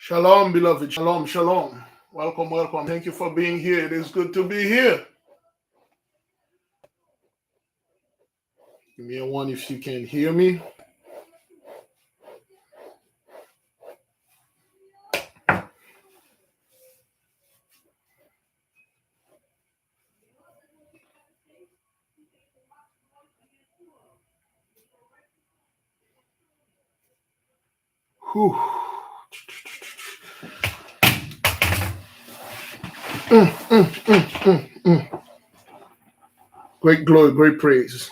Shalom, beloved. Shalom, shalom. Welcome, welcome. Thank you for being here. It is good to be here. Give me a one if you can hear me. Whew. Great glory, great praise.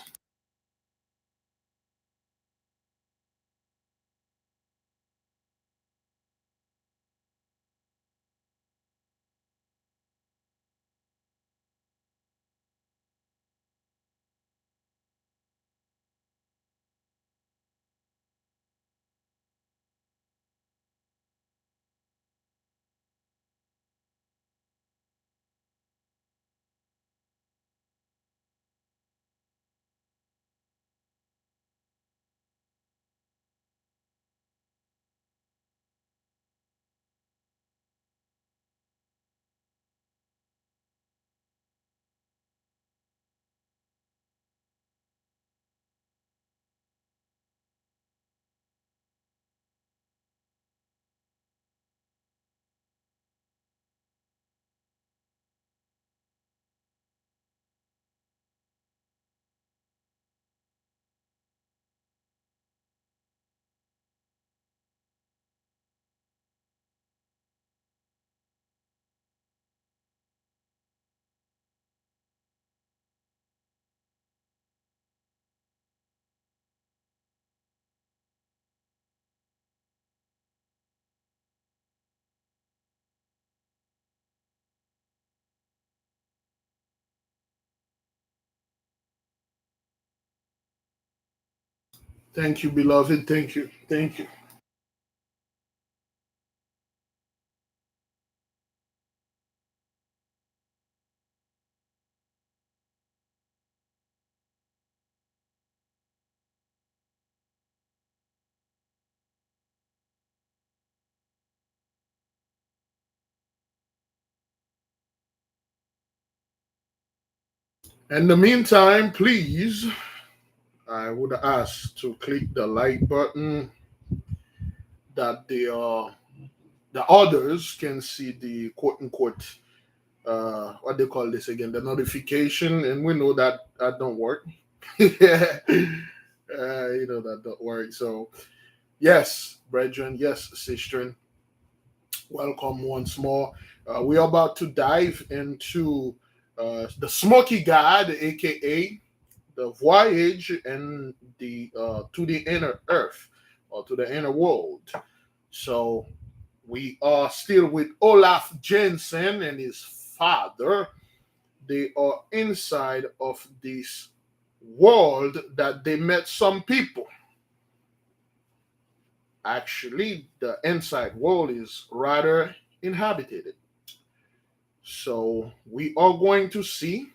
Thank you, beloved. Thank you. Thank you. In the meantime, please, I would ask to click the like button that the others can see the quote unquote what they call this again, the notification, and we know that that don't work. Yeah, that don't work. So yes, brethren, yes, sister, welcome once more. We are about to dive into the Smoky God, aka the Voyage, and the to the inner earth or to the inner world. So we are still with Olaf Jensen and his father. They are inside of this world that they met some people. Actually, the inside world is rather inhabited. So we are going to see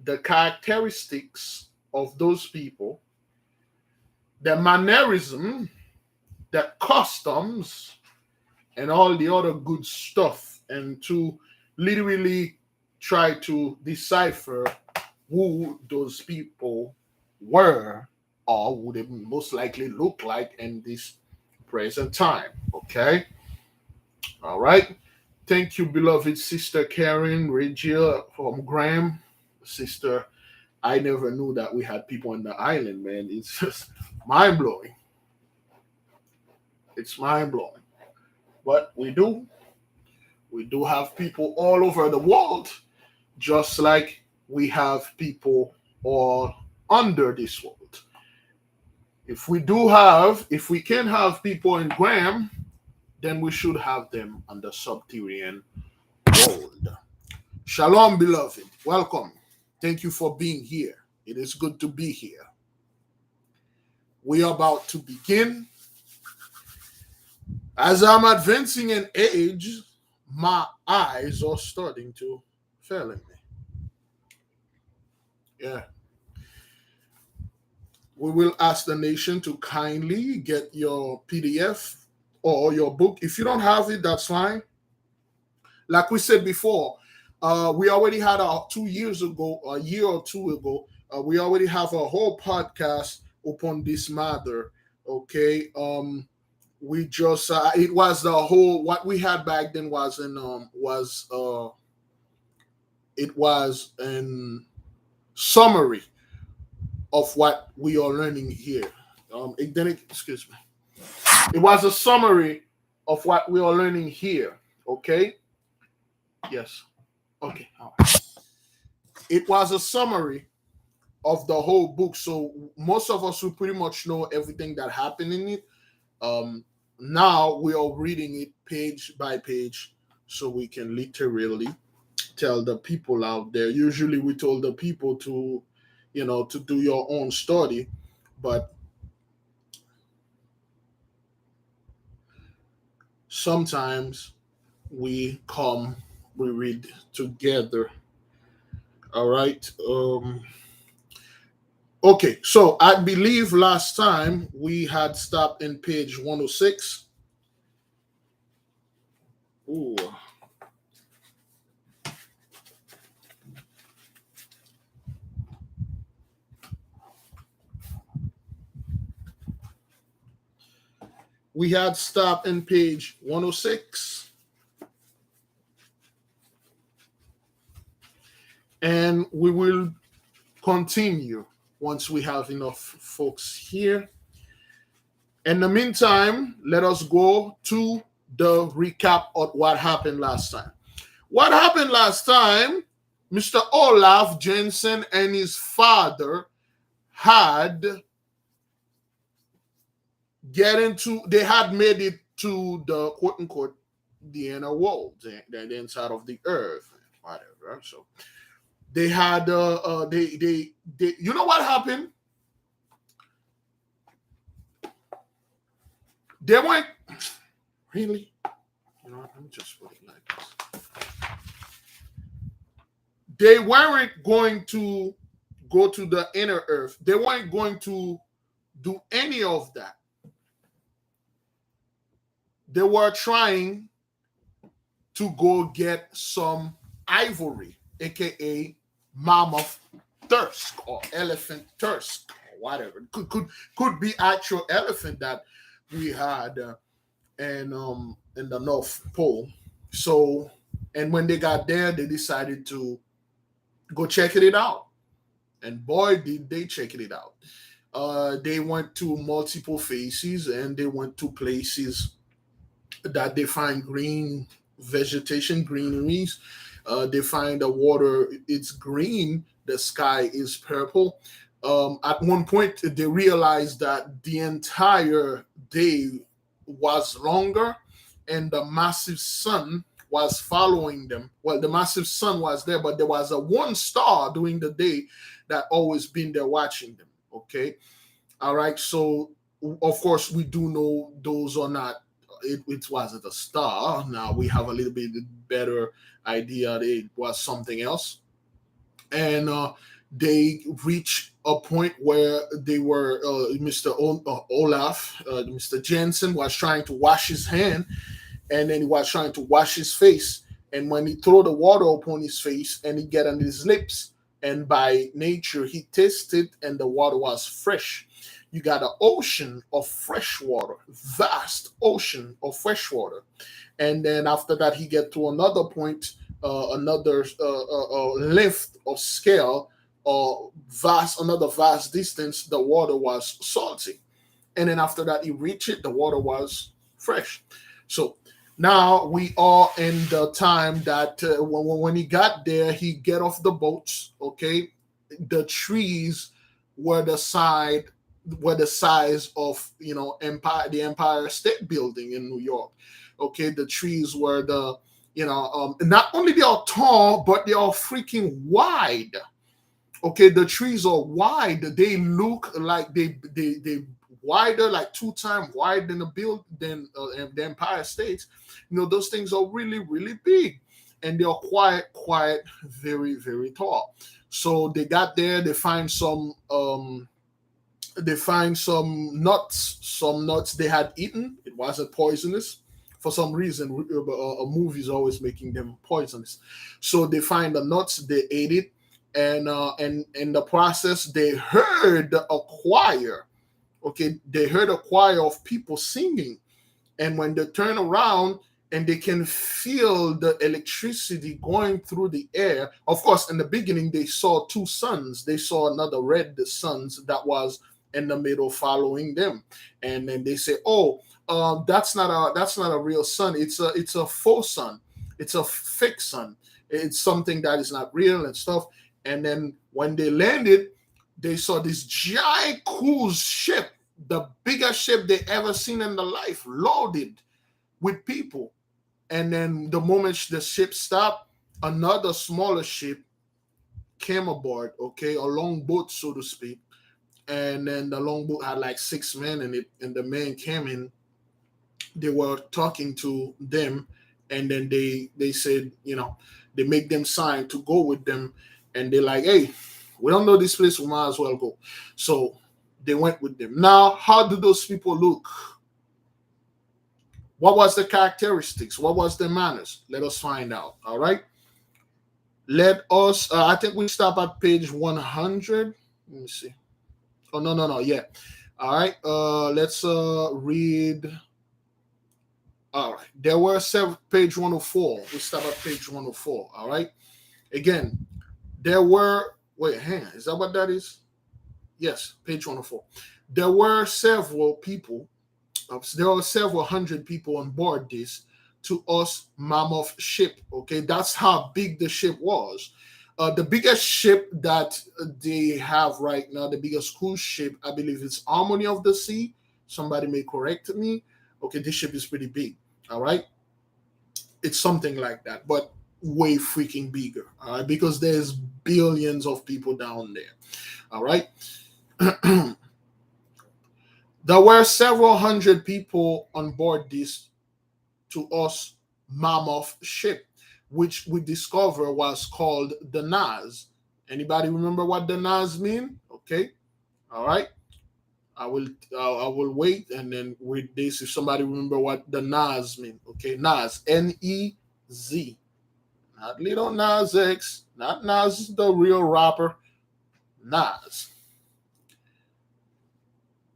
the characteristics of those people, the mannerism, the customs, and all the other good stuff, and to literally try to decipher who those people were or would they most likely look like in this present time. Okay. All right. Thank you, beloved sister Karen Regia from Graham. Sister, I never knew that we had people on the island, man. It's just mind blowing. It's mind blowing. But we do. We do have people all over the world, just like we have people all under this world. If we can have people in Graham, then we should have them on the subterranean world. Shalom, beloved. Welcome. Thank you for being here. It is good to be here. We are about to begin. As I'm advancing in age, my eyes are starting to fail me. Yeah. We will ask the nation to kindly get your PDF or your book. If you don't have it, that's fine. Like we said before, we already had 2 years ago, a year or two ago, we already have a whole podcast upon this matter. Okay. We just it was the whole what we had back then was in it was in summary of what we are learning here. Excuse me. It was a summary of what we are learning here. Okay. Yes. Okay. All right. It was a summary of the whole book, so most of us will pretty much know everything that happened in it. Um, Now we are reading it page by page, so we can literally tell the people out there. Usually, we told the people to, to do your own study, but sometimes we read together. All right. Okay, so I believe last time we had stopped in page 106. Ooh. We had stopped in page 106. And we will continue once we have enough folks here. In the meantime, let us go to the recap of what happened last time. What happened last time? Mr. Olaf Jensen and his father had they had made it to the quote unquote the inner world, the inside of the earth, whatever. So they had they you know what happened? They weren't really, let me just put it like this. They weren't going to go to the inner earth. They weren't going to do any of that. They were trying to go get some ivory, aka mammoth tusk or elephant tusk or whatever. Could be actual elephant that we had in the North Pole. So, and when they got there, they decided to go check it out. And boy, did they check it out. They went to multiple phases and they went to places that they find green vegetation, greeneries. They find the water, it's green, the sky is purple. At one point, they realized that the entire day was longer and the massive sun was following them. Well, the massive sun was there, but there was a one star during the day that always been there watching them. Okay. All right. So, of course, we do know those are not, it wasn't a star. Now we have a little bit better idea that it was something else. And they reached a point where they were, Olaf, Mr. Jensen was trying to wash his hand, and then he was trying to wash his face. And when he threw the water upon his face and he get on his lips, and by nature he tasted, and the water was fresh. You got an ocean of fresh water, vast ocean of fresh water. And then after that, he get to another point, another length of scale, another vast distance. The water was salty, and then after that, he reached it. The water was fresh. So now we are in the time that when he got there, he get off the boats. Okay, the trees were the size of the Empire State Building in New York. Okay, the trees were not only they are tall, but they are freaking wide. Okay, the trees are wide. They look like they wider, like 2 times wider than the Empire States. Those things are really really big, and they are quite very very tall. So they got there. They find some They find some nuts they had eaten. It wasn't poisonous. For some reason, a movie is always making them poisonous. So they find the nuts, they ate it, and in the process, they heard a choir. Okay, they heard a choir of people singing, and when they turn around and they can feel the electricity going through the air. Of course, in the beginning, they saw two suns. They saw another red suns that was in the middle following them, and then they say, "Oh, that's not a real sun. It's a faux sun. It's a fake sun. It's something that is not real and stuff." And then when they landed, they saw this giant cruise ship, the biggest ship they ever seen in their life, loaded with people. And then the moment the ship stopped, another smaller ship came aboard, okay, a longboat, so to speak. And then the longboat had like 6 men in it, and the men came in. They were talking to them, and then they said, they make them sign to go with them, and they're like, "Hey, we don't know this place, we might as well go." So they went with them. Now, how do those people look? What was the characteristics? What was the manners? Let us find out. All right. Let us. I think we stop at page 100. Let me see. Oh, no, no, no. Yeah. All right. Let's read. All right. There were several. Page 104. We stop at page 104. All right. Again, there were. Wait, hang on. Is that what that is? Yes. Page 104. There were several people. There are several hundred people on board this to us mammoth ship. Okay, that's how big the ship was. The biggest ship that they have right now, the biggest cruise ship, I believe it's Harmony of the Sea. Somebody may correct me. Okay, this ship is pretty big. All right, it's something like that, but way freaking bigger. All right, because there's billions of people down there. All right. There were several hundred people on board this, to us, mammoth ship, which we discover was called the Nas. Anybody remember what the Nas mean? Okay, all right. I will wait and then read this if somebody remember what the Nas mean. Okay, Nas, Nez, not little Nas X, not Nas the real rapper, Nas.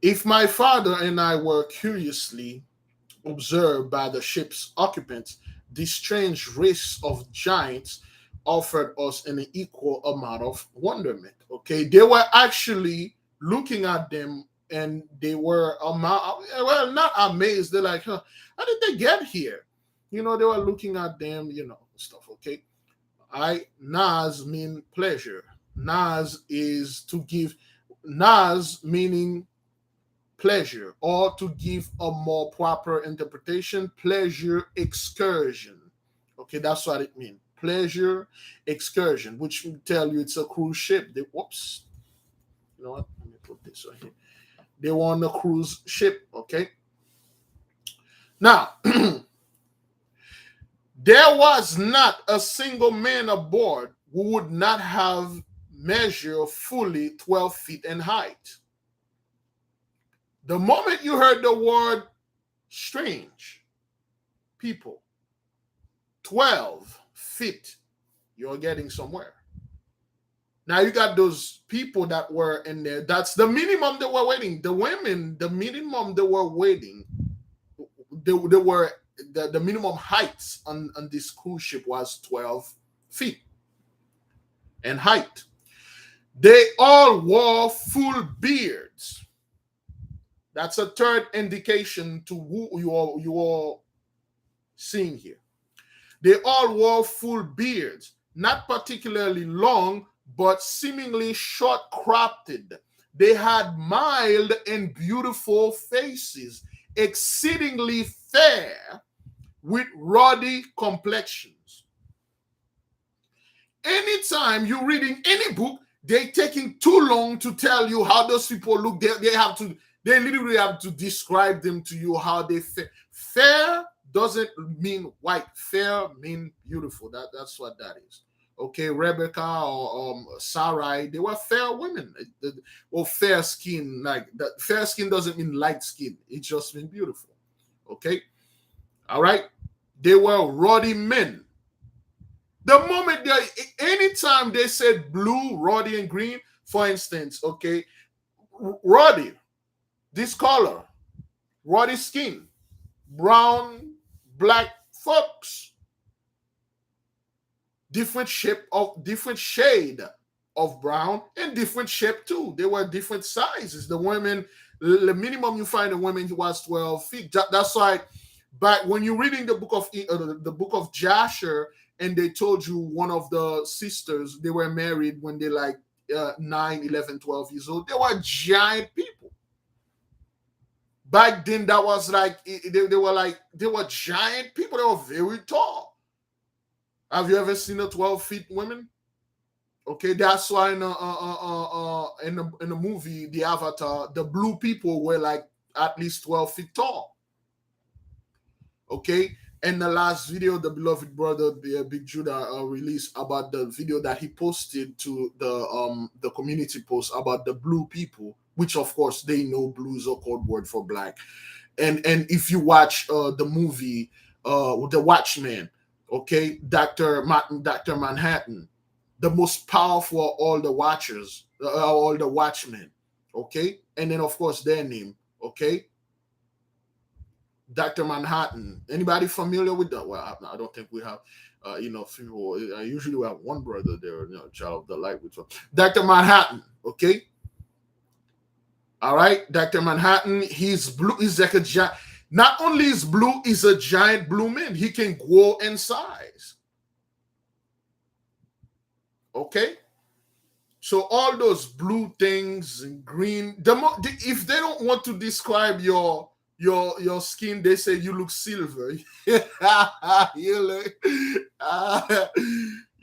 If my father and I were curiously observed by the ship's occupants, this strange race of giants offered us an equal amount of wonderment. Okay, they were actually looking at them, and they were well, not amazed. They're like, "Huh, how did they get here?" They were looking at them, stuff. Okay, Nas mean pleasure. Nas is to give. Nas meaning pleasure, or to give a more proper interpretation, pleasure excursion. Okay, that's what it means. Pleasure excursion, which will tell you it's a cruise ship. Whoops. You know what? Let me put this right here. They were on a cruise ship. Okay. Now, there was not a single man aboard who would not have measured fully 12 feet in height. The moment you heard the word strange people, 12 feet, you're getting somewhere. Now you got those people that were in there. That's the minimum they were waiting. The women, the minimum they were waiting, they were the minimum heights on this cruise ship was 12 feet in height. They all wore full beards. That's a third indication to who you are seeing here. They all wore full beards, not particularly long, but seemingly short cropped. They had mild and beautiful faces, exceedingly fair, with ruddy complexions. Anytime you're reading any book, they're taking too long to tell you how those people look. They literally have to describe them to you, how they fair. Fair doesn't mean white. Fair mean beautiful. That's what that is. Okay, Rebecca or Sarai, they were fair women. Or fair skin. Like that, fair skin doesn't mean light skin. It just means beautiful. Okay, all right. They were ruddy men. The moment anytime they said blue, ruddy, and green, for instance, okay, ruddy, this color, ruddy skin, brown, black folks, different shade of brown and different shape too. They were different sizes. The women, the minimum you find a woman who was 12 feet. That's why back when you're reading the book of Jasher, and they told you one of the sisters, they were married when they like 9, 11, 12 years old. They were giant people. Back then, that was like they were giant people. They were very tall. Have you ever seen a 12 feet woman? Okay, that's why in the movie The Avatar, the blue people were like at least 12 feet tall. Okay, and the last video the beloved brother Big Judah released about the video that he posted to the community post about the blue people, which of course they know blue is a code word for black. And if you watch the movie The Watchmen, okay, Dr. Manhattan, the most powerful of all the watchers, all the watchmen, okay, and then of course their name, okay, Dr. Manhattan. Anybody familiar with that? Well, I don't think we have, people. Usually we have one brother there, child of the light, which one? Dr. Manhattan, okay. All right, Dr. Manhattan. He's blue. He's like a giant. Not only is blue, he's a giant blue man. He can grow in size. Okay. So all those blue things and green, if they don't want to describe your skin, they say you look silver. you look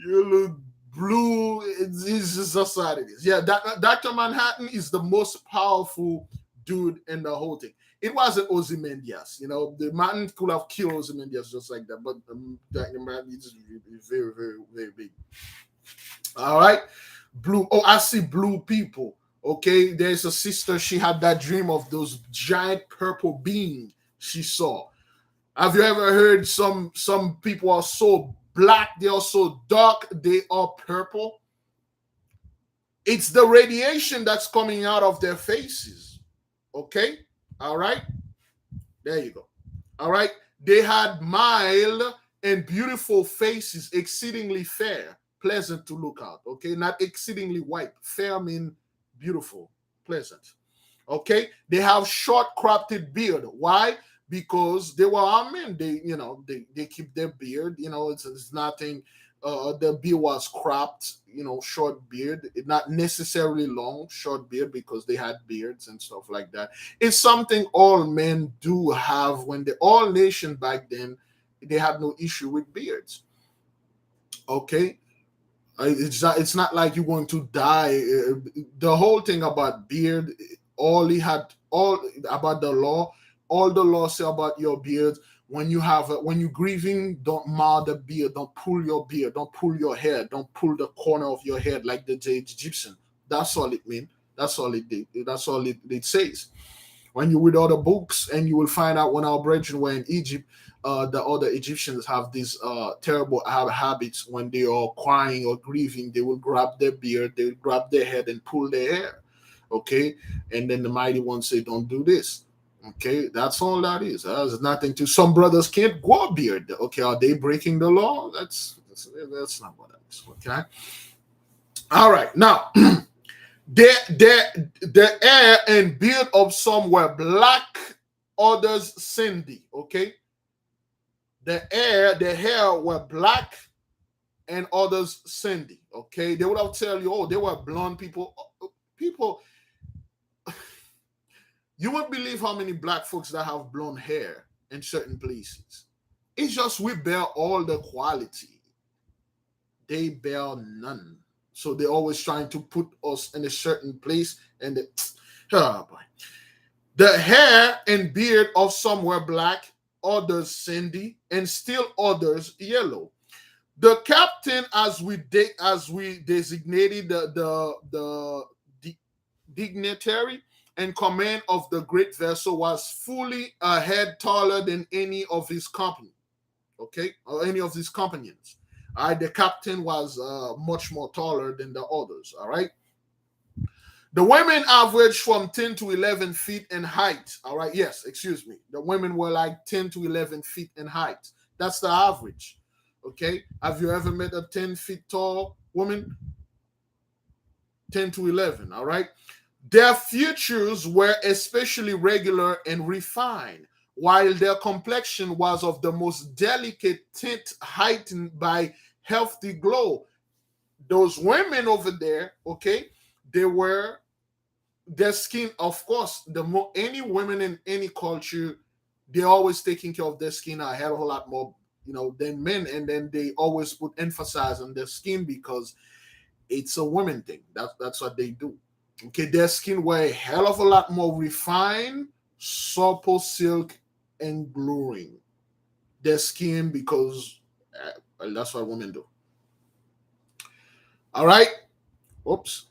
you look blue. It's just what it is. Yeah, Dr. Manhattan is the most powerful dude in the whole thing. It wasn't Ozymandias, the man could have killed Ozymandias just like that, but Dr. Manhattan is very, very, very big. All right. Blue. Oh, I see blue people. Okay. There's a sister. She had that dream of those giant purple beings she saw. Have you ever heard some people are so black, they are so dark, they are purple? It's the radiation that's coming out of their faces. Okay. All right. There you go. All right. They had mild and beautiful faces, exceedingly fair, pleasant to look at. Okay, not exceedingly white. Fair mean beautiful, pleasant. Okay, they have short cropped beard. Why? Because they were our men. They keep their beard. It's nothing. The beard was cropped. Short beard. Not necessarily long, short beard, because they had beards and stuff like that. It's something all men do have. When all nation back then, they had no issue with beards. Okay. It's not like you're going to die. The whole thing about beard, all about the law, all the law say about your beard. When you're grieving, don't mar the beard, don't pull your beard, don't pull your hair, don't pull the corner of your head like the Egyptian. That's all it means. That's all it did. That's all it says. When you read other books, and you will find out when our brethren were in Egypt, the other Egyptians have these terrible habits. When they are crying or grieving, they will grab their beard, they will grab their head and pull their hair. Okay, and then the mighty one say, "Don't do this." Okay, that's all that is. There's nothing to. Some brothers can't grow a beard. Okay, are they breaking the law? That's not what that is. Okay, all right. Now, the hair and beard of some were black, others sandy. Okay, the hair were black, and others sandy. Okay, they would have tell you, oh, they were blonde people. People, you won't believe how many black folks that have blonde hair in certain places. It's just we bear all the quality. They bear none. So they're always trying to put us in a certain place. And oh boy. The hair and beard of some were black, others sandy, and still others yellow. The captain, as we designated the dignitary and command of the great vessel, was fully a head taller than any of his company, okay, or any of his companions. All right, the captain was much more taller than the others. All right, the women averaged from 10 to 11 feet in height. All right, yes, excuse me. The women were like 10 to 11 feet in height. That's the average. Okay, have you ever met a 10 feet tall woman? 10 to 11. All right. Their features were especially regular and refined, while their complexion was of the most delicate tint, heightened by healthy glow. Those women over there, okay, they were their skin, of course. The more any women in any culture, they're always taking care of their skin a hell of a lot more, than men, and then they always put emphasis on their skin because it's a women thing. That's what they do. Okay, their skin were a hell of a lot more refined, supple silk, and glowing. Their skin, because well, that's what women do. All right. Oops.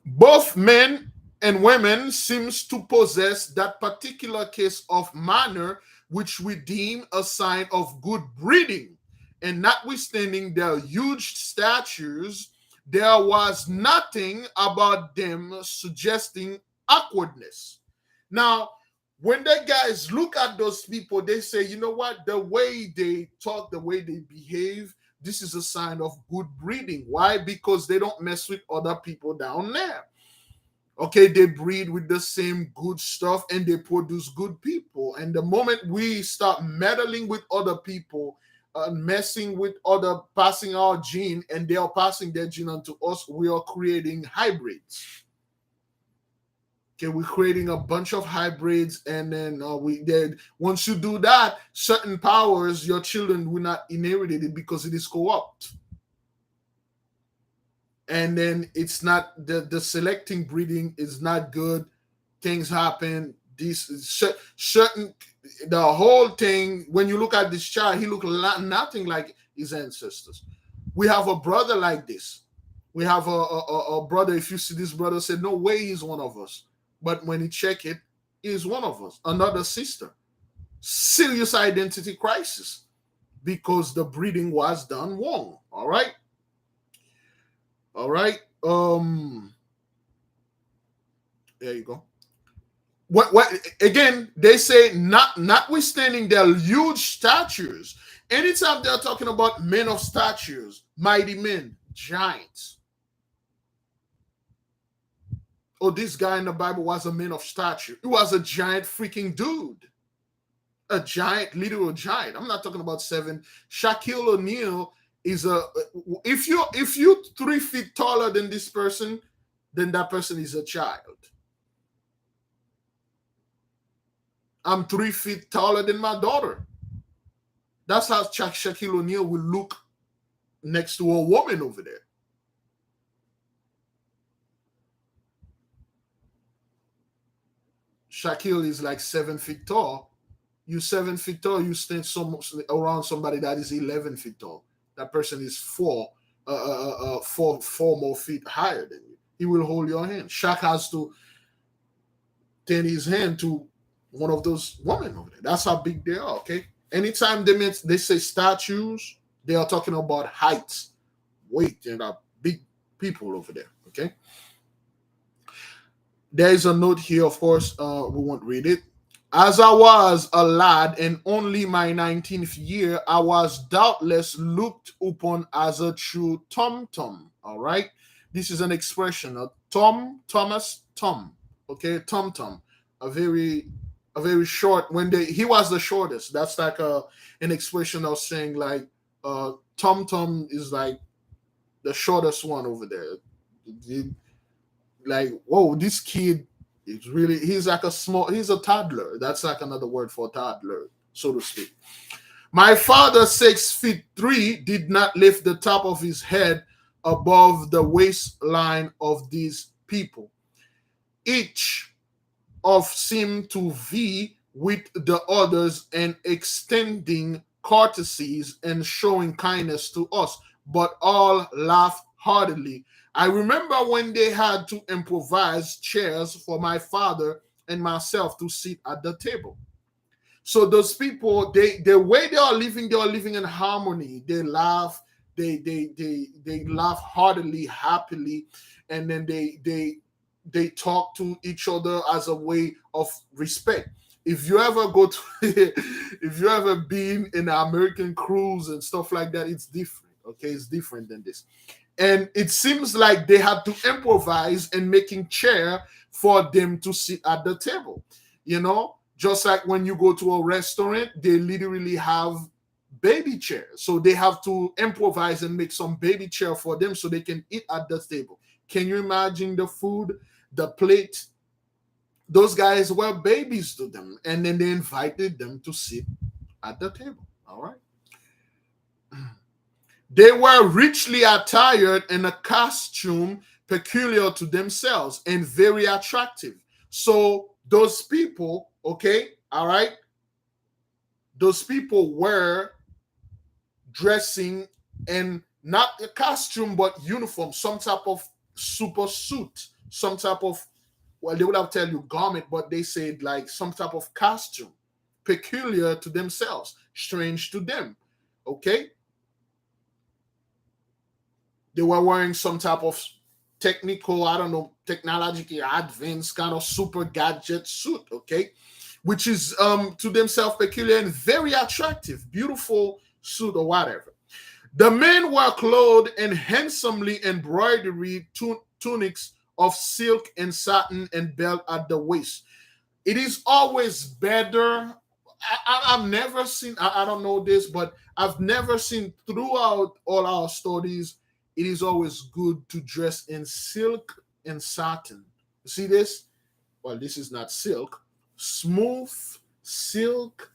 Both men and women seems to possess that particular case of manner which we deem a sign of good breeding. And notwithstanding their huge statures, there was nothing about them suggesting awkwardness. Now, when the guys look at those people, they say, you know what? The way they talk, the way they behave, this is a sign of good breeding. Why? Because they don't mess with other people down there. Okay, they breed with the same good stuff and they produce good people. And the moment we start meddling with other people, messing with other, passing our gene, and they are passing their gene onto us, we are creating hybrids. Okay, we're creating a bunch of hybrids, and then we did. Once you do that, certain powers your children will not inherit it because it is co-opt. And then it's not the selecting breeding is not good. Things happen. These certain the whole thing. When you look at this child, he look nothing like his ancestors. We have a brother like this. We have a brother. If you see this brother, say no way he's one of us. But when you check it, he's one of us. Another sister. Serious identity crisis because the breeding was done wrong. All right. All right. There you go. What again? They say notwithstanding their huge statures. Anytime they're talking about men of statures, mighty men, giants. Oh, this guy in the Bible was a man of stature. He was a giant freaking dude. A giant, literal giant. I'm not talking about seven. Shaquille O'Neal is a if you 3 feet taller than this person, then that person is a child. I'm 3 feet taller than my daughter. That's how Shaquille O'Neal will look next to a woman over there. Shaquille is like 7 feet tall. You 7 feet tall, you stand around somebody that is 11 feet tall. That person is four more feet higher than you. He will hold your hand. Shaq has to turn his hand to one of those women over there. That's how big they are. Okay. Anytime they say statues, they are talking about heights, weight, and big people over there. Okay. There is a note here, of course. We won't read it. As I was a lad in only my 19th year, I was doubtless looked upon as a true tom-tom. All right. This is an expression. Thomas, Tom. Okay. Tom-tom. A very short, he was the shortest. That's like an expression of saying like tom-tom is like the shortest one over there. Like, whoa, this kid is really, he's a toddler. That's like another word for toddler, so to speak. My father, 6'3", did not lift the top of his head above the waistline of these people. Each of seemed to vie with the others and extending courtesies and showing kindness to us, but all laughed heartily. I remember when they had to improvise chairs for my father and myself to sit at the table. So those people, they the way they are living in harmony. They laugh, they laugh heartily, happily, and then they talk to each other as a way of respect. If you ever go to if you ever been in an American cruise and stuff like that, it's different. Okay, it's different than this. And it seems like they had to improvise and making chair for them to sit at the table. Just like when you go to a restaurant, they literally have baby chairs. So they have to improvise and make some baby chair for them so they can eat at the table. Can you imagine the food, the plate? Those guys were babies to them, and then they invited them to sit at the table. All right. They were richly attired in a costume peculiar to themselves and very attractive. So those people, okay, all right, those people were dressing in not a costume but uniform, some type of super suit, some type of, well, they would have tell you garment, but they said like some type of costume peculiar to themselves, strange to them. Okay. They were wearing some type of technical, I don't know, technologically advanced kind of super gadget suit, okay, which is to themselves peculiar and very attractive, beautiful suit or whatever. The men were clothed in handsomely embroidered tunics of silk and satin and belt at the waist. It is always better. I've never seen, I don't know this, but I've never seen throughout all our studies, it is always good to dress in silk and satin. You see this? Well, this is not silk. Smooth silk.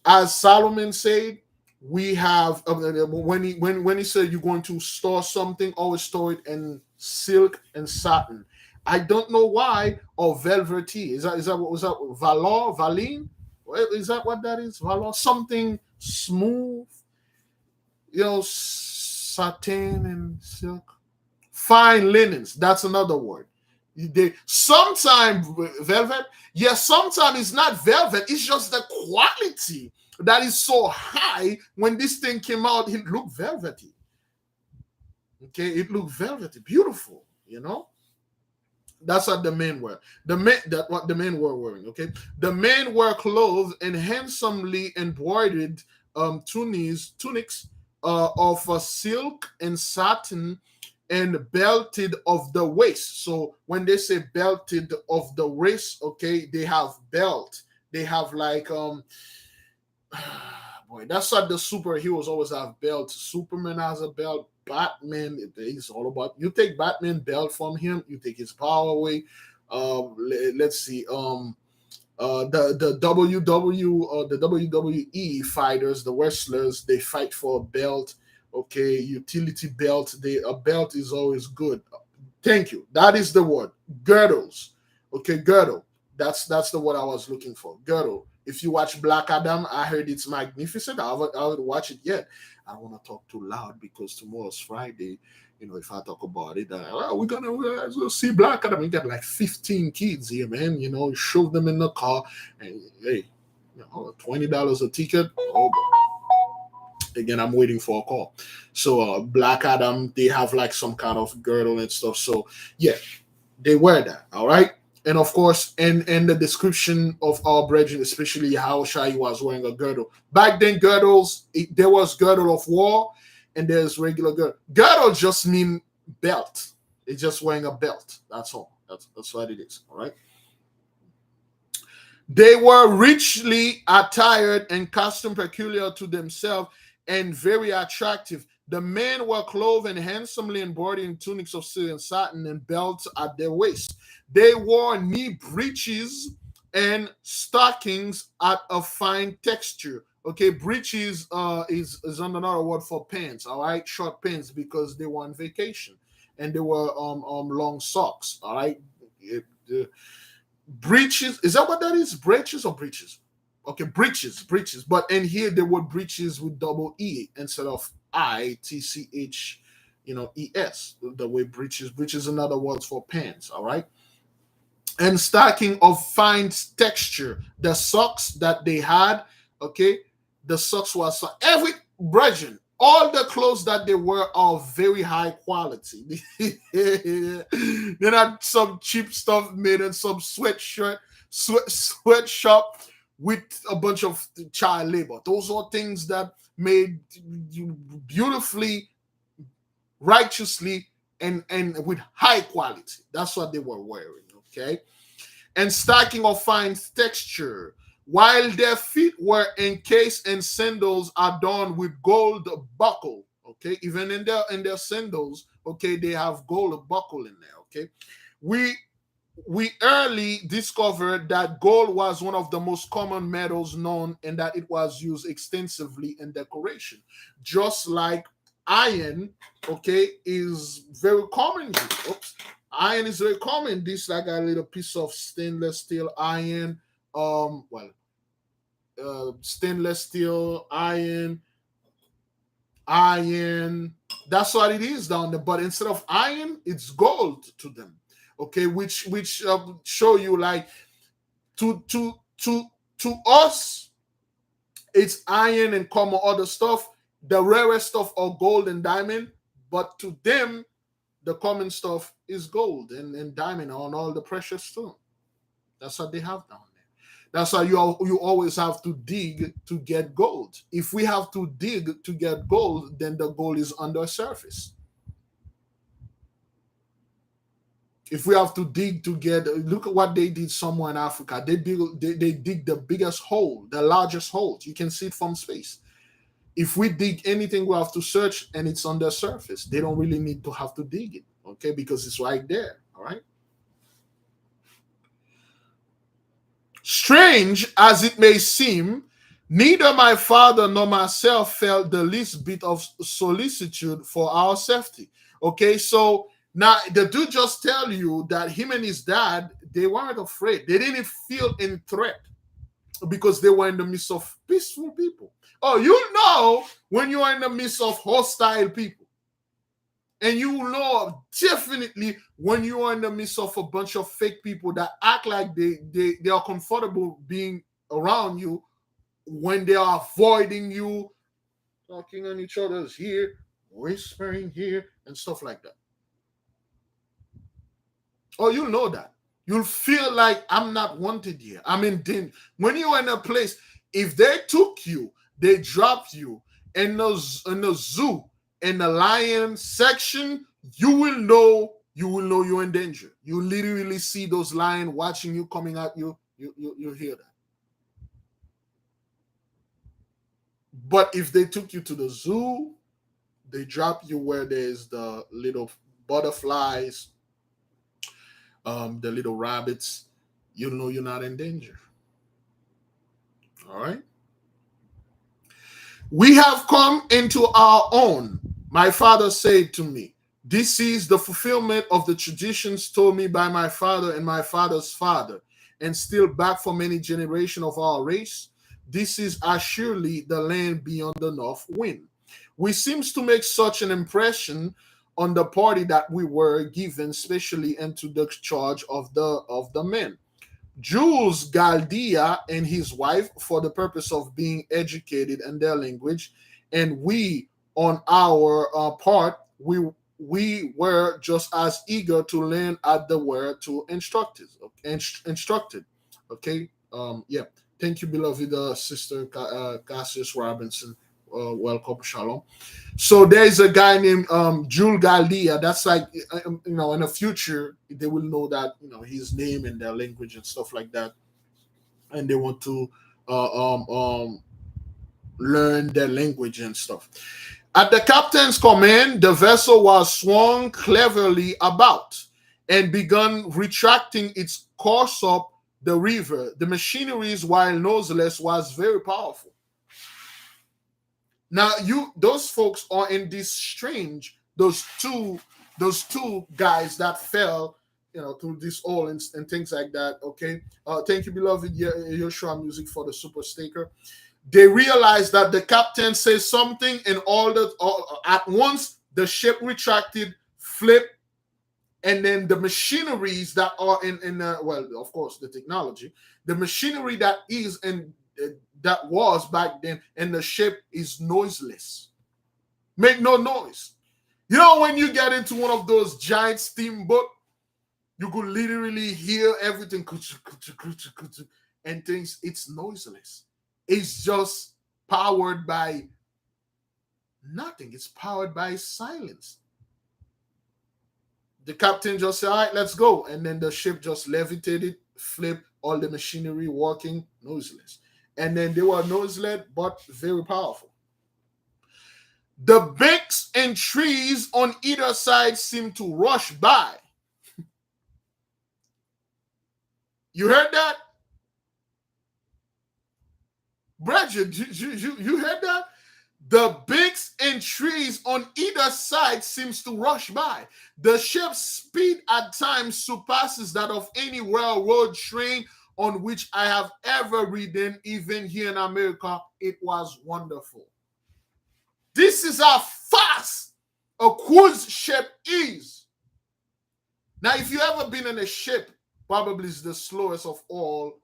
As Solomon said, we have when he said you're going to store something, always store it in silk and satin. I don't know why, or velvety. Is that what was that? Valor, Valine? Is that what that is? Valor? Something smooth, satin and silk. Fine linens. That's another word. They sometimes velvet. Yes, sometimes it's not velvet. It's just the quality that is so high. When this thing came out, it looked velvety. Okay, it looked velvety, beautiful. That's what the men were. What the men were wearing. Okay, the men were clothed in handsomely embroidered tunics of silk and satin and belted of the waist. So when they say belted of the waist, okay, they have belt. They have like boy, that's what the superheroes always have belt. Superman has a belt. Batman, it's all about, you take Batman belt from him, you take his power away. Let's see. The the WWE fighters, the wrestlers, they fight for a belt. Okay, utility belt. A belt is always good. Thank you. That is the word. Girdles. Okay, girdle. That's the word I was looking for. Girdle. If you watch Black Adam, I heard it's magnificent. I haven't watched it yet. I don't want to talk too loud because tomorrow's Friday. If I talk about it, we're gonna see Black Adam. We got like 15 kids here, man. Shove them in the car, and hey, $20 a ticket. Oh boy. Again, I'm waiting for a call. So Black Adam, they have like some kind of girdle and stuff. So yeah, they wear that. All right. And of course, in the description of our brethren, especially how Shai was wearing a girdle. Back then, girdles, there was girdle of war and there's regular girdle. Girdle just mean belt. It's just wearing a belt. That's all. That's what it is. All right. They were richly attired in costume peculiar to themselves and very attractive. The men were clothed in handsomely embroidered in tunics of silk and satin and belts at their waist. They wore knee breeches and stockings at a fine texture. Okay, breeches is another word for pants. All right, short pants because they were on vacation and they were long socks. All right, breeches, is that what that is? Breeches or breeches? Okay, breeches, breeches. But in here they were breeches with double E instead of ITCH, ES. The way breeches, breeches another word for pants, all right? And stacking of fine texture. The socks that they had, okay, the socks was every brethren. All the clothes that they wear are very high quality. They're not some cheap stuff made in some sweatshop with a bunch of child labor. Those are things that made beautifully, righteously, and with high quality. That's what they were wearing. Okay, and stacking of fine texture, while their feet were encased in sandals adorned with gold buckle. Okay, even in their sandals, okay, they have gold buckle in there. Okay, we we early discovered that gold was one of the most common metals known and that it was used extensively in decoration, just like iron. Okay, is very common. Oops. Iron is very common. This like a little piece of stainless steel iron. Well, stainless steel iron. That's what it is down there. But instead of iron, it's gold to them. Okay, which show you like to us, it's iron and common other stuff. The rarest stuff are gold and diamond, but to them, the common stuff is gold and diamond on all the precious stone. That's what they have down there. That's why you always have to dig to get gold. If we have to dig to get gold, then the gold is under surface. If we have to dig to get, look at what they did somewhere in Africa. They dig the biggest hole, the largest hole. You can see it from space. If we dig anything, we have to search, and it's on the surface. They don't really need to have to dig it, okay, because it's right there. All right. Strange as it may seem, neither my father nor myself felt the least bit of solicitude for our safety. Okay, so now the dude just tell you that him and his dad, they weren't afraid. They didn't feel in threat because they were in the midst of peaceful people. Oh, you know when you are in the midst of hostile people. And you know definitely when you are in the midst of a bunch of fake people that act like they are comfortable being around you when they are avoiding you, talking on each other's ear, whispering here, and stuff like that. Oh, you know that. You'll feel like I'm not wanted here. I mean, then when you're in a place, if they took you, they dropped you in the zoo, in the lion section, you will know you're in danger. You literally see those lions watching you coming at you. You hear that. But if they took you to the zoo, they drop you where there's the little butterflies, the little rabbits, you know you're not in danger. All right. We have come into our own. My father said to me, this is the fulfillment of the traditions told me by my father and my father's father, and still back for many generations of our race. This is assuredly the land beyond the north wind. We seems to make such an impression on the party that we were given, especially into the charge of the men. Jules Galdia and his wife for the purpose of being educated in their language, and we, on our part, we were just as eager to learn as they were to instructed. Okay, yeah. Thank you, beloved sister Cassius Robinson. Welcome, shalom. So there's a guy named Jules Galdia. That's like in the future they will know that his name and their language and stuff like that, and they want to learn their language and stuff. At the captain's command, the vessel was swung cleverly about and began retracting its course up the river. The machineries, while noseless, was very powerful. Now those folks are in this strange, those two guys that fell through this oil and things like that. Okay. Thank you, beloved Joshua Music, for the super sticker. They realized that the captain says something, and all at once the ship retracted, flipped, and then the machineries that are in well, of course, the technology, the machinery that is in that was back then, and the ship is noiseless, make no noise. When you get into one of those giant steamboat, you could literally hear everything and things. It's noiseless. It's just powered by nothing. It's powered by silence. The captain just said, all right, let's go. And then the ship just levitated, flipped, all the machinery working, noiseless. And then they were noiseless, but very powerful. The banks and trees on either side seemed to rush by. You heard that? Bridget, you heard that? The banks and trees on either side seems to rush by. The ship's speed at times surpasses that of any railroad train on which I have ever ridden, even here in America. It was wonderful. This is how fast a cruise ship is. Now, if you've ever been in a ship, probably it's the slowest of all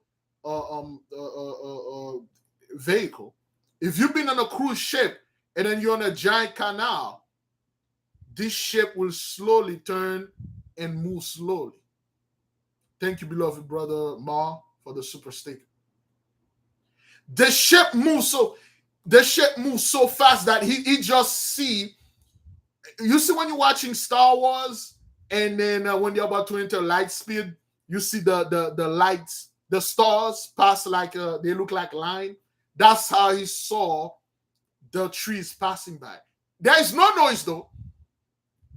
vehicle. If you've been on a cruise ship and then you're on a giant canal, this ship will slowly turn and move slowly. Thank you, beloved brother Ma, for the super sticker. The ship moves so fast that he just see. You see when you're watching Star Wars, and then when you're about to enter light speed, you see the lights, the stars pass like they look like line. That's how he saw the trees passing by. There is no noise though.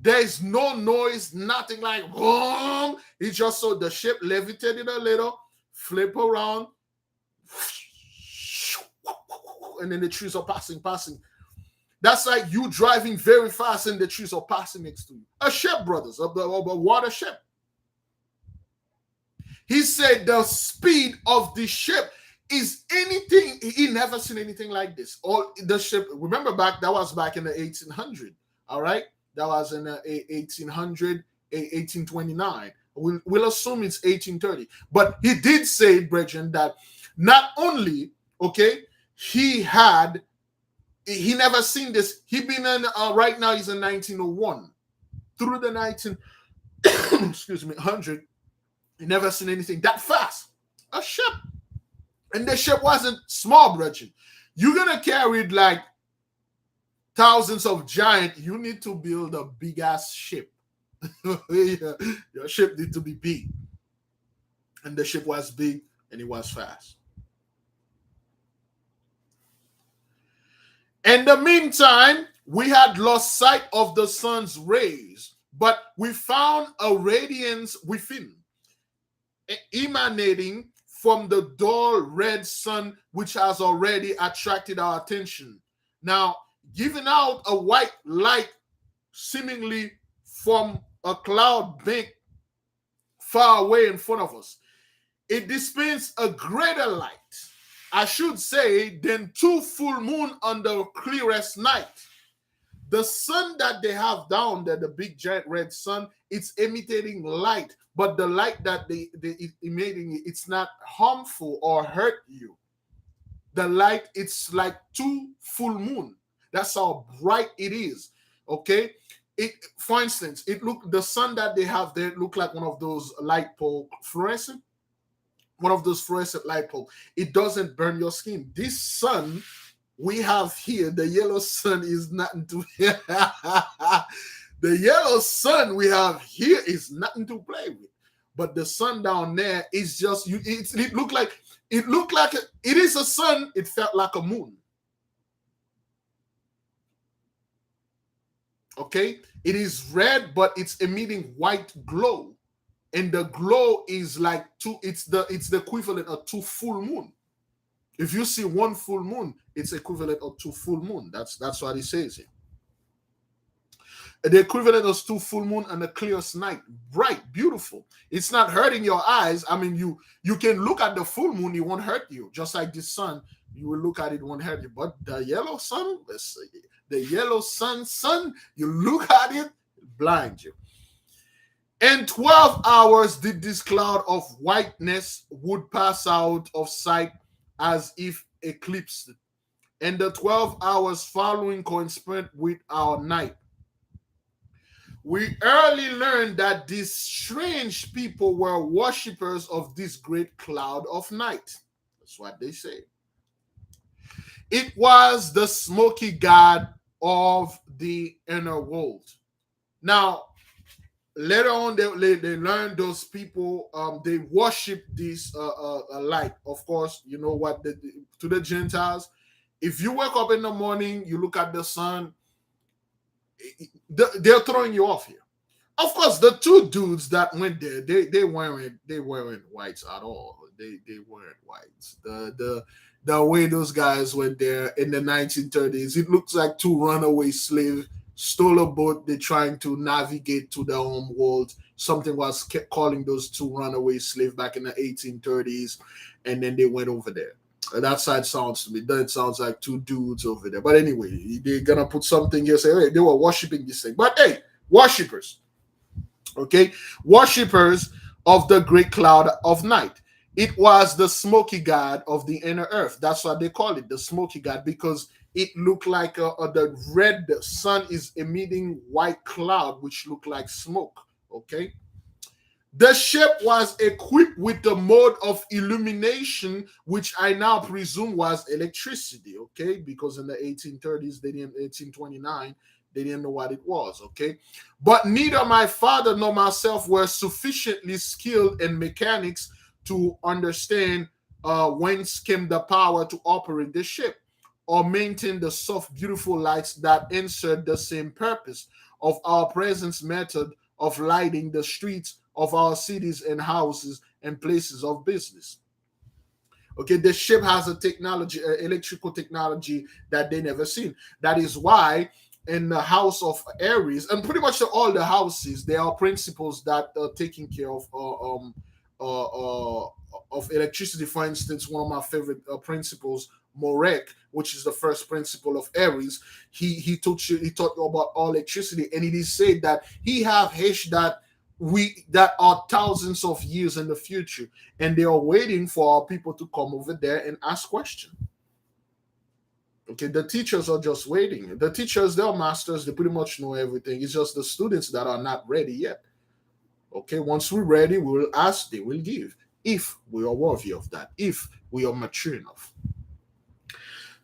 There is no noise, nothing like boom. He just saw the ship levitated a little, flip around, and then the trees are passing. That's like you driving very fast and the trees are passing next to you. A ship, brothers, a water ship. He said the speed of the ship is anything. He never seen anything like this. Or the ship, remember that was back in the 1800. All right? That was in the 1800, 1829. We'll assume it's 1830. But he did say, Brethren, that not only, okay, he never seen this. He been in, right now he's in 1901. Through the 100, he never seen anything that fast. A ship. And the ship wasn't small, brethren. You're going to carry like thousands of giant. You need to build a big-ass ship. Your ship need to be big. And the ship was big and it was fast. In the meantime, we had lost sight of the sun's rays, but we found a radiance within, emanating from the dull red sun, which has already attracted our attention. Now, giving out a white light, seemingly from a cloud bank far away in front of us. It dispenses a greater light, I should say, than 2 full moon on the clearest night. The sun that they have down there, the big giant red sun, it's emitting light, but the light that they emitting, it's not harmful or hurt you. The light, it's like 2 full moon. That's how bright it is. Okay. For instance, the sun that they have there look like one of those light pole fluorescent. One of those fluorescent light bulbs. It doesn't burn your skin. This sun we have here, the yellow sun, is nothing to the yellow sun we have here is nothing to play with. But the sun down there is just it looked like it is a sun. It felt like a moon. Okay, it is red, but it's emitting white glow. And the glow is like it's the equivalent of 2 full moon. If you see 1 full moon, it's equivalent of 2 full moon. That's what he says here. The equivalent of 2 full moon and the clearest night. Bright, beautiful. It's not hurting your eyes. I mean, you can look at the full moon, it won't hurt you. Just like the sun, you will look at it, won't hurt you. But the yellow sun, the yellow sun, you look at it, blind you. In 12 hours did this cloud of whiteness would pass out of sight as if eclipsed. And the 12 hours following coincided with our night. We early learned that these strange people were worshippers of this great cloud of night. That's what they say. It was the Smoky God of the inner world. Now, later on, they learned those people, they worship this light. Of course, you know what, to the Gentiles, if you wake up in the morning, you look at the sun, they're throwing you off here. Of course, the two dudes that went there, they weren't whites at all. They weren't whites. The way those guys went there in the 1930s, it looks like two runaway slaves stole a boat. They're trying to navigate to their home world. Something was kept calling those two runaway slaves back in the 1830s, and then they went over there. That side sounds to me. That sounds like two dudes over there. But anyway, they're gonna put something here. Say, hey, they were worshiping this thing. But hey, worshippers, okay, worshippers of the great cloud of night. It was the Smoky God of the inner earth. That's what they call it, the Smoky God, because it looked like the red sun is emitting white cloud, which looked like smoke. Okay. The ship was equipped with the mode of illumination, which I now presume was electricity, okay? Because in the 1830s, 1829, they didn't know what it was, okay? But neither my father nor myself were sufficiently skilled in mechanics to understand whence came the power to operate the ship or maintain the soft, beautiful lights that answered the same purpose of our present method of lighting the streets of our cities and houses and places of business. Okay, the ship has a technology, electrical technology that they never seen. That is why in the house of Aries, and pretty much all the houses, there are principles that are taking care of electricity. For instance, one of my favorite principles, Morek, which is the first principle of Aries, he taught you about all electricity, and it is said that he have H that are thousands of years in the future, and they are waiting for our people to come over there and ask questions. Okay, the teachers are just waiting. The teachers, they're masters, they pretty much know everything. It's just the students that are not ready yet. Okay, once we're ready, we will ask, they will give, if we are worthy of that, if we are mature enough.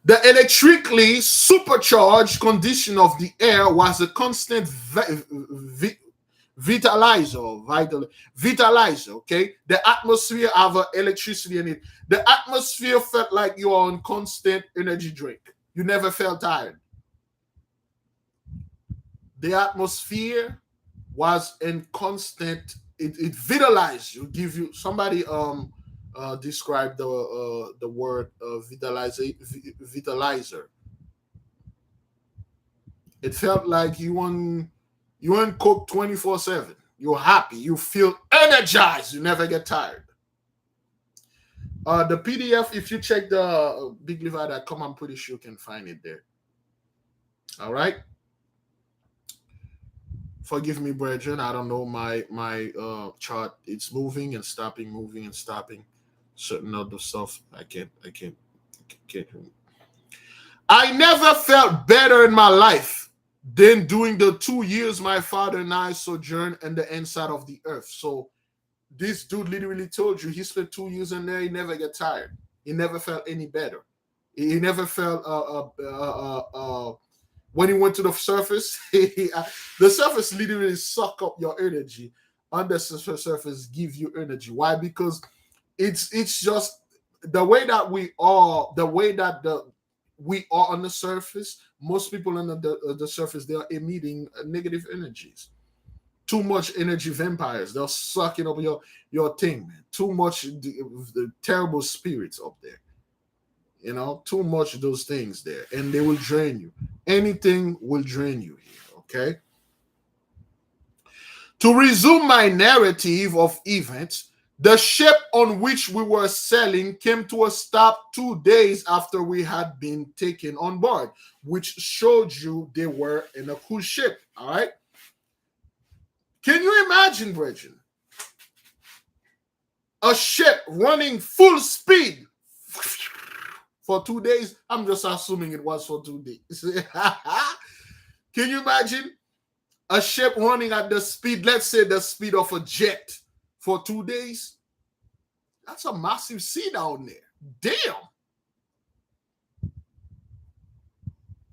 The electrically supercharged condition of the air was a constant vitalizer. Okay, the atmosphere have electricity in it. The atmosphere felt like you are on constant energy drink. You never felt tired. The atmosphere was in constant. It vitalized you. Give you somebody describe the word vitalizer. It felt like you weren't cooked 24/7. You're happy. You feel energized. You never get tired. The PDF, if you check the biglevi.com, I'm pretty sure you can find it there. All right. Forgive me, brethren. I don't know my chart. It's moving and stopping, moving and stopping. Certain other stuff I can't. I never felt better in my life than during the 2 years my father and I sojourned in the inside of the earth. So this dude literally told you he spent 2 years in there. He never get tired. He never felt any better. He never felt when he went to the surface. The surface literally suck up your energy. On the surface give you energy. Why? Because it's just the way that we are. The way that we are on the surface. Most people on the surface, they are emitting negative energies. Too much energy vampires. They're sucking up your thing, man. Too much the terrible spirits up there. You know, too much of those things there, and they will drain you. Anything will drain you here. Okay. To resume my narrative of events, the ship on which we were sailing came to a stop 2 days after we had been taken on board, which showed you they were in a cruise ship. All right. Can you imagine, Bridget, a ship running full speed for 2 days? I'm just assuming it was for 2 days. Can you imagine a ship running at the speed, let's say the speed of a jet for 2 days? That's a massive sea down there. Damn.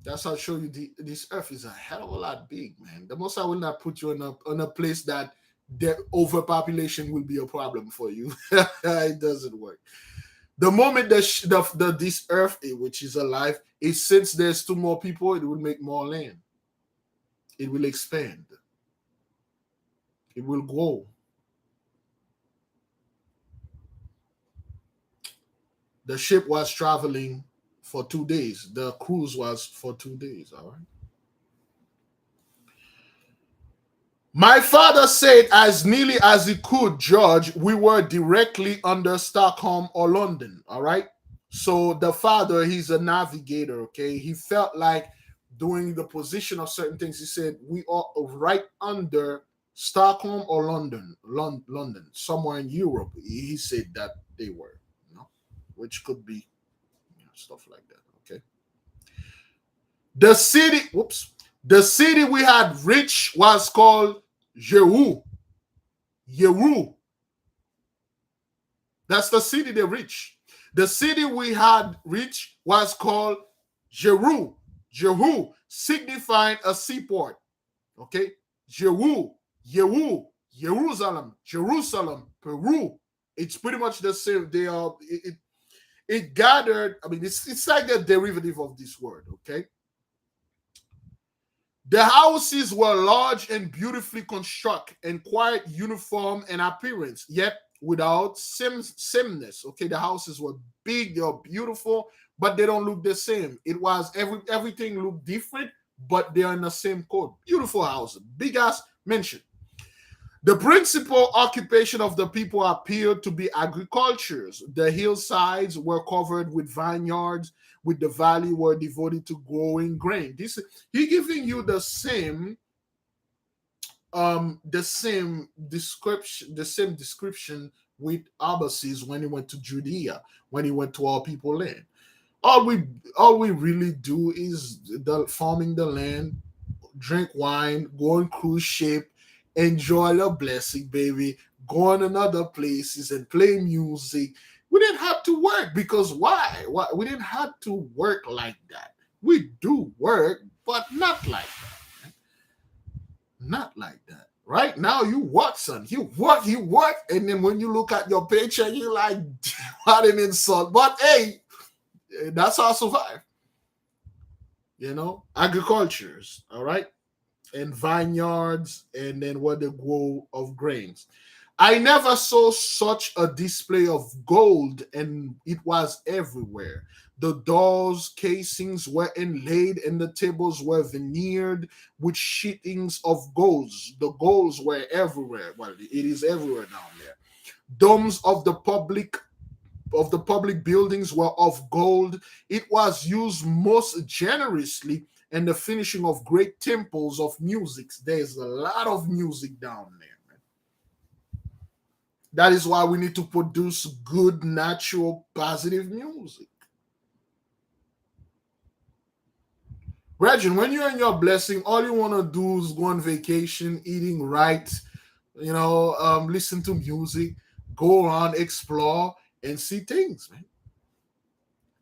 That's how I show you this earth is a hell of a lot big, man. The most I will not put you in a place that the overpopulation will be a problem for you. It doesn't work. The moment this earth, which is alive, is since there's two more people, it will make more land. It will expand. It will grow. The ship was traveling for 2 days. The cruise was for 2 days. All right. My father said, as nearly as he could judge, we were directly under Stockholm or London. All right. So the father, he's a navigator. Okay. He felt like doing the position of certain things. He said, we are right under Stockholm or London, London, somewhere in Europe. He said that they were, which could be stuff like that. Okay. The city we had reached was called Jeru. Jeru. That's the city they reached. The city we had reached was called Jeru. Jeru, signifying a seaport. Okay. Jeru, Jeru, Jerusalem, Jerusalem, Peru. It's pretty much the same. They are. It gathered. I mean, it's like a derivative of this word. Okay. The houses were large and beautifully constructed and quite uniform in appearance, yet without sameness. Okay, the houses were big, they were beautiful, but they don't look the same. It was everything looked different, but they are in the same code. Beautiful houses, big ass mansion. The principal occupation of the people appeared to be agriculture. The hillsides were covered with vineyards, with the valley were devoted to growing grain. He giving you the same description with Abbasis when he went to Judea, when he went to all people land. All we really do is farming the land, drink wine, go on cruise ship, enjoy the blessing, baby, go on another places and play music. We didn't have to work because why? We didn't have to work like that. We do work, but not like that. Not like that. Right now, you work, son. You work, and then when you look at your paycheck, you're like, what an insult. But hey, that's how I survive. Agricultures, all right? And vineyards, and then what the grow of grains. I never saw such a display of gold, and it was everywhere. The doors casings were inlaid, and the tables were veneered with sheetings of golds. The golds were everywhere. Well, it is everywhere down there. Domes of the public buildings were of gold. It was used most generously in the finishing of great temples of music. There's a lot of music down there. That is why we need to produce good, natural, positive music. Regin, when you're in your blessing, all you want to do is go on vacation, eating right, listen to music, go around, explore, and see things, man.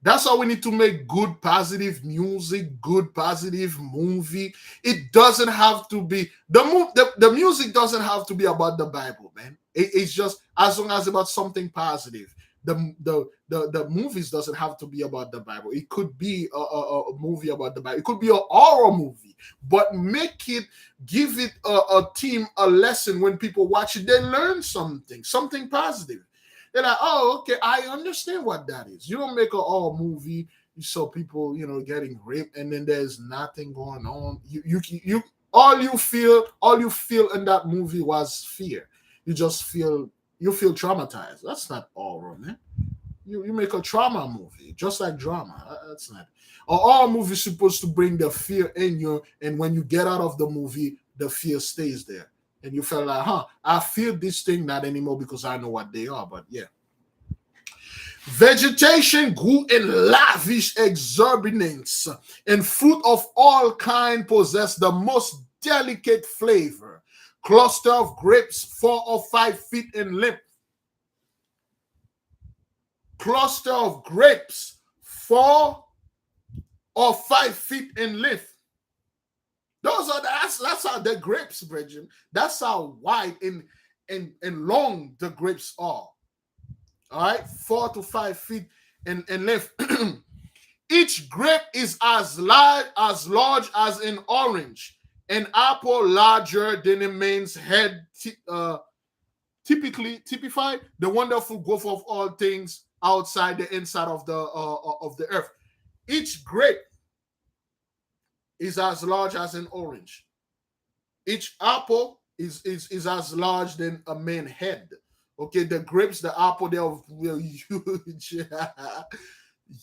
That's how we need to make good, positive music, good, positive movie. It doesn't have to be the music doesn't have to be about the Bible, man. It's just as long as about something positive. The movies doesn't have to be about the Bible. It could be a movie about the Bible. It could be a horror movie, but give it a theme, a lesson. When people watch it, they learn something positive. They're like, oh, okay, I understand what that is. You don't make a horror movie, you saw people, getting raped, and then there's nothing going on. All you feel in that movie was fear. You feel traumatized. That's not horror, man. You make a trauma movie, just like drama. That's not. All movies supposed to bring the fear in you, and when you get out of the movie, the fear stays there, and you feel like, I feel this thing not anymore because I know what they are. But yeah, vegetation grew in lavish exuberance, and fruit of all kind possessed the most delicate flavor. Cluster of grapes 4 or 5 feet in length. Cluster of grapes 4 or 5 feet in length. That's how the grapes, Bridget. That's how wide and long the grapes are. All right, 4 to 5 feet in length. Each grape is as large as an orange, an apple larger than a man's head. Typify the wonderful growth of all things outside the inside of the earth. Each grape is as large as an orange. Each apple is as large than a man's head. Okay, the grapes, the apple, they're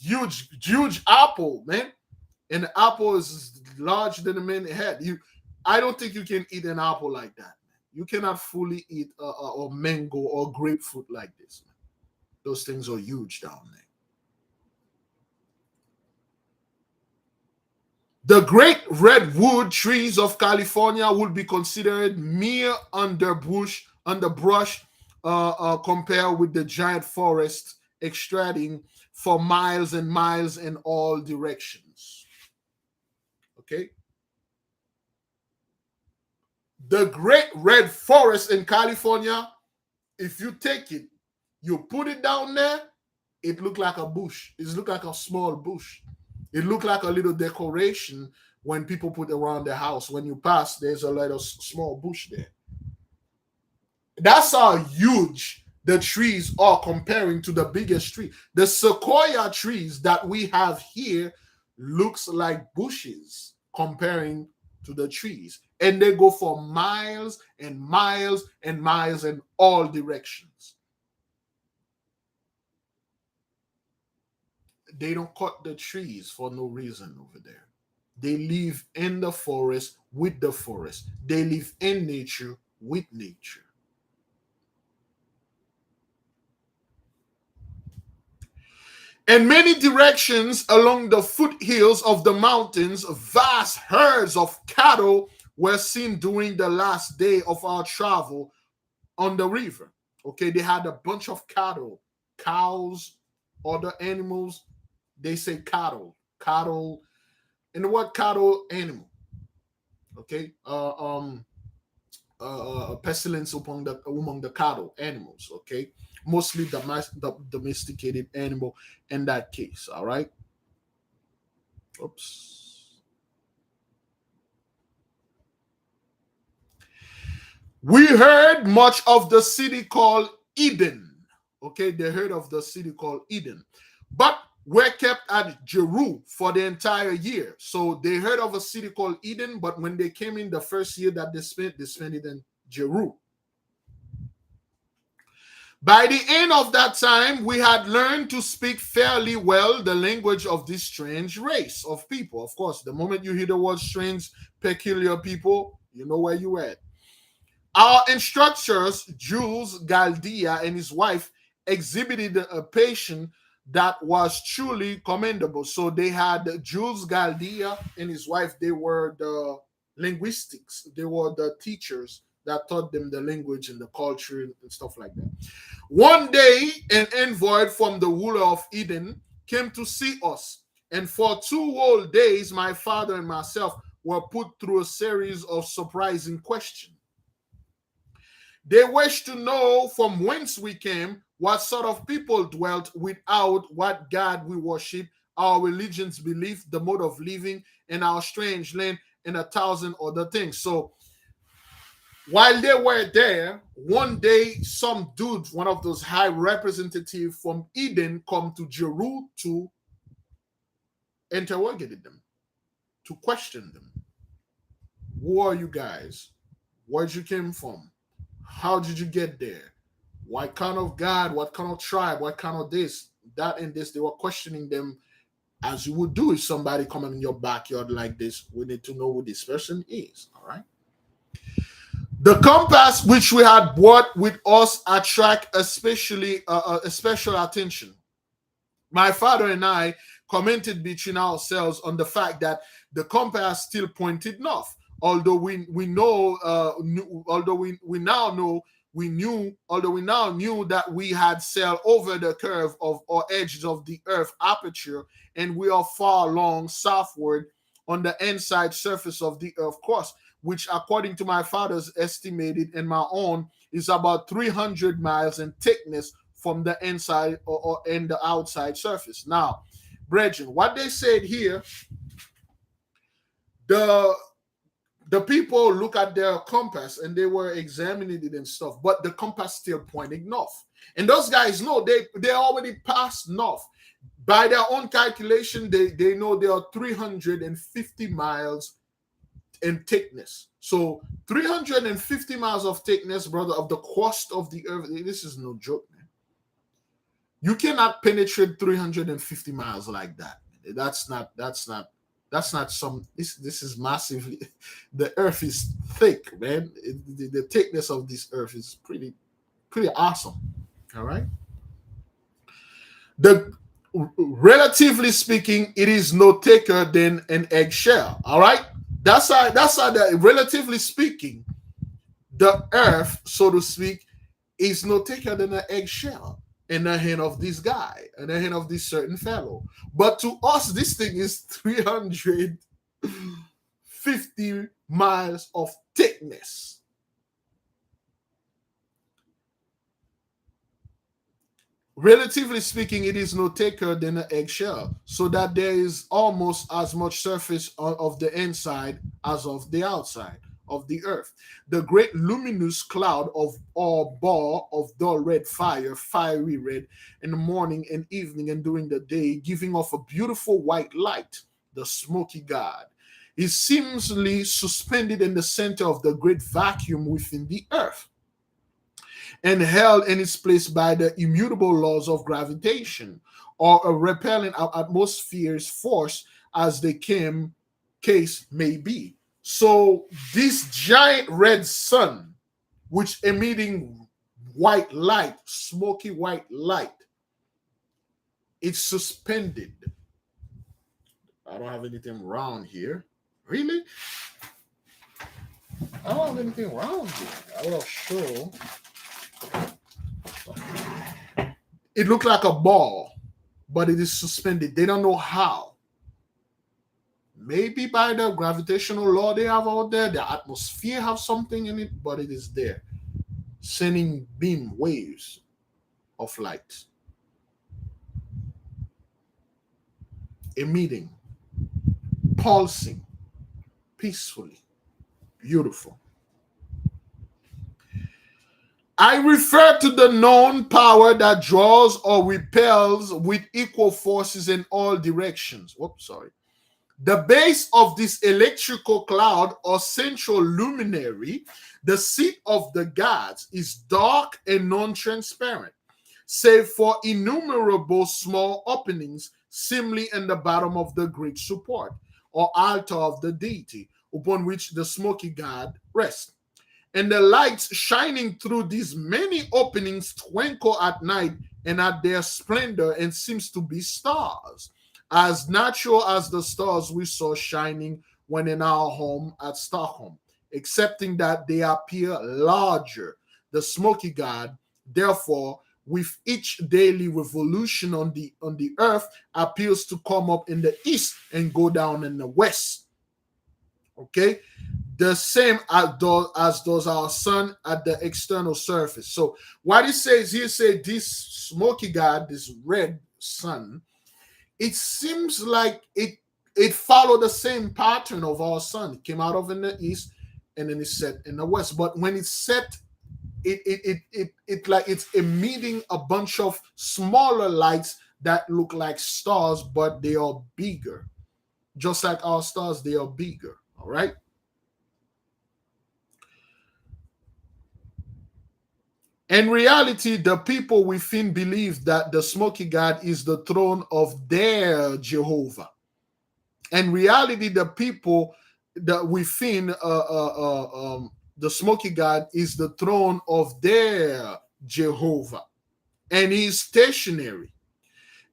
huge, huge apple, man. And the apple is larger than a man's head. I don't think you can eat an apple like that, man. You cannot fully eat a mango or grapefruit like this, man. Those things are huge down there. The great redwood trees of California would be considered mere underbrush compared with the giant forest extending for miles and miles in all directions. Okay. The great red forest in California, if you take it, you put it down there, it look like a bush. It look like a small bush. It look like a little decoration when people put around the house. When you pass, there's a little small bush there. That's how huge the trees are comparing to the biggest tree. The sequoia trees that we have here looks like bushes comparing to the trees. And they go for miles and miles and miles in all directions. They don't cut the trees for no reason over there. They live in the forest with the forest. They live in nature with nature. In many directions along the foothills of the mountains, vast herds of cattle were seen during the last day of our travel on the river. Okay, they had a bunch of cattle, cows, other animals. They say cattle, and the word cattle, animal. Okay, pestilence among the cattle animals. Okay, mostly the domesticated animal in that case. All right. Oops. We heard much of the city called Eden. Okay, they heard of the city called Eden, but were kept at Jeru for the entire year. So they heard of a city called Eden, but when they came in the first year that they spent it in Jeru. By the end of that time, we had learned to speak fairly well the language of this strange race of people. Of course, the moment you hear the word strange, peculiar people, you know where you at. Our instructors, Jules Galdia and his wife, exhibited a patience that was truly commendable. So they had Jules Galdia and his wife, they were the linguistics, they were the teachers that taught them the language and the culture and stuff like that. One day, an envoy from the ruler of Eden came to see us, and for 2 whole days, my father and myself were put through a series of surprising questions. They wished to know from whence we came, what sort of people dwelt without, what God we worship, our religion's belief, the mode of living, and our strange land, and 1,000 other things. So while they were there, one day some dude, one of those high representatives from Eden, come to Jeru to interrogate them, to question them. Who are you guys? Where'd you came from? How did you get there? What kind of God? What kind of tribe? What kind of this, that, and this? They were questioning them as you would do if somebody come in your backyard like this. We need to know who this person is. All right. The compass which we had brought with us attract especially a special attention. My father and I commented between ourselves on the fact that the compass still pointed north, although we know although we now know we knew although we now knew that we had sailed over the curve of or edges of the earth aperture, and we are far along southward on the inside surface of the earth course, which according to my father's estimated and my own is about 300 miles in thickness from the inside or in the outside surface. Now, brethren, what they said here, the people look at their compass and they were examining it and stuff, but the compass still pointing north. And those guys know they already passed north. By their own calculation, they know they are 350 miles in thickness. So 350 miles of thickness, brother, of the crust of the earth. This is no joke, man. You cannot penetrate 350 miles like that. That's not some. This is massively. The earth is thick, man. The thickness of this earth is pretty awesome. All right. The relatively speaking, it is no thicker than an eggshell. All right. That's how that relatively speaking, the earth, so to speak, is no thicker than an eggshell in the hand of this guy, in the hand of this certain fellow. But to us, this thing is 350 miles of thickness. Relatively speaking, it is no thicker than an eggshell, so that there is almost as much surface of the inside as of the outside of the earth. The great luminous cloud of or ball of dull red fire, fiery red, in the morning and evening and during the day, giving off a beautiful white light, the Smoky God, is seemingly suspended in the center of the great vacuum within the earth, and held in its place by the immutable laws of gravitation, or a repelling atmosphere's force, as the case may be. So this giant red sun, which emitting white light, smoky white light, it's suspended. I don't have anything round here. Really? I don't have anything round here. I will show. It looked like a ball, but it is suspended. They don't know how. Maybe by the gravitational law they have out there, the atmosphere have something in it, but it is there, sending beam waves of light, emitting, pulsing, peacefully, beautiful. I refer to the known power that draws or repels with equal forces in all directions. Whoops, sorry. The base of this electrical cloud or central luminary, the seat of the gods, is dark and non-transparent, save for innumerable small openings, seemingly in the bottom of the great support or altar of the deity, upon which the Smoky God rests. And the lights shining through these many openings twinkle at night and at their splendor, and seems to be stars, as natural as the stars we saw shining when in our home at Stockholm, excepting that they appear larger. The Smoky God, therefore, with each daily revolution on the earth, appears to come up in the east and go down in the west. Okay, the same as does our sun at the external surface. So what he says here, say this Smoky God, this red sun, it seems like it followed the same pattern of our sun. It came out of in the east and then it set in the west. But when it's set, it like it's emitting a bunch of smaller lights that look like stars, but they are bigger. Just like our stars, they are bigger. All right. In reality, the people within believe that the Smoky God is the throne of their Jehovah. In reality, the people that within the Smoky God is the throne of their Jehovah, and he's stationary.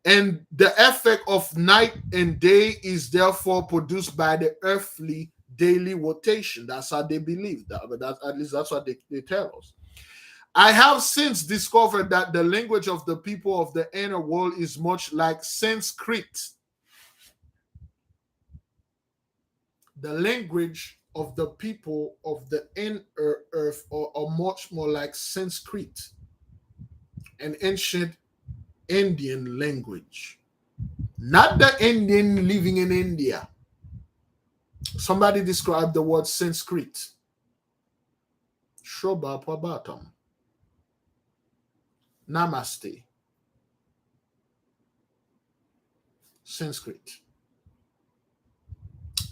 And the effect of night and day is therefore produced by the earthly daily rotation. That's how they believe. But at least that's what they tell us. I have since discovered that the language of the people of the inner world is much like Sanskrit. The language of the people of the inner earth are much more like Sanskrit, an ancient Indian language. Not the Indian living in India. Somebody described the word Sanskrit. Shobha Pabatam. Namaste. Sanskrit.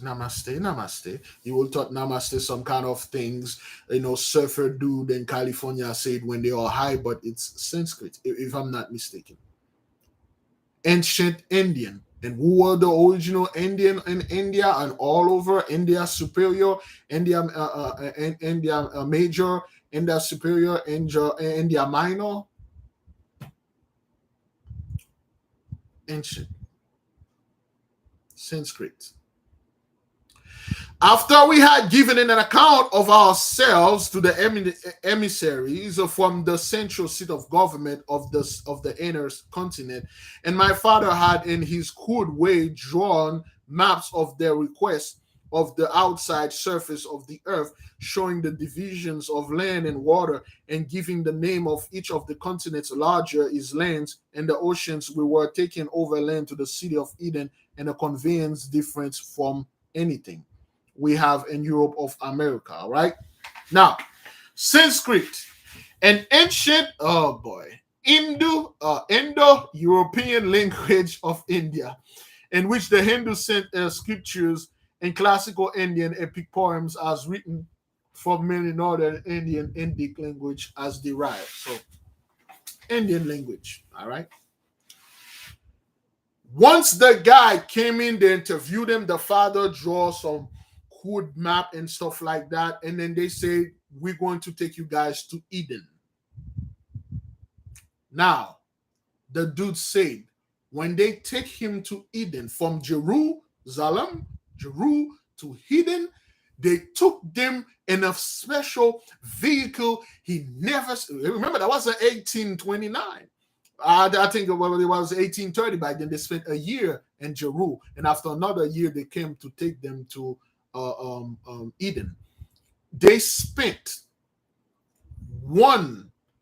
Namaste, namaste. You will thought namaste some kind of things, surfer dude in California said when they are high, but it's Sanskrit, if I'm not mistaken. Ancient Indian. And who were the original Indian in India and all over? India Superior, India Major, India Superior, India Minor. Ancient. Sanskrit. After we had given an account of ourselves to the emissaries from the central seat of government of the inner continent, and my father had in his crude way drawn maps of their request of the outside surface of the earth, showing the divisions of land and water, and giving the name of each of the continents larger is lands, and the oceans we were taken overland to the city of Eden, and a conveyance difference from anything we have in Europe of America. All right. Now, Sanskrit, an ancient, Indo-European language of India, in which the Hindu scriptures and classical Indian epic poems as written from many northern Indian Indic language as derived. So, Indian language. All right. Once the guy came in, they interviewed him. The father draw some code map and stuff like that, and then they say, we're going to take you guys to Eden. Now, the dude said, when they take him to Eden from Jerusalem to Eden, they took them in a special vehicle. He never remember that was in 1829. I think it was 1830 back then. They spent a year in Jeru, and after another year, they came to take them to Eden. They spent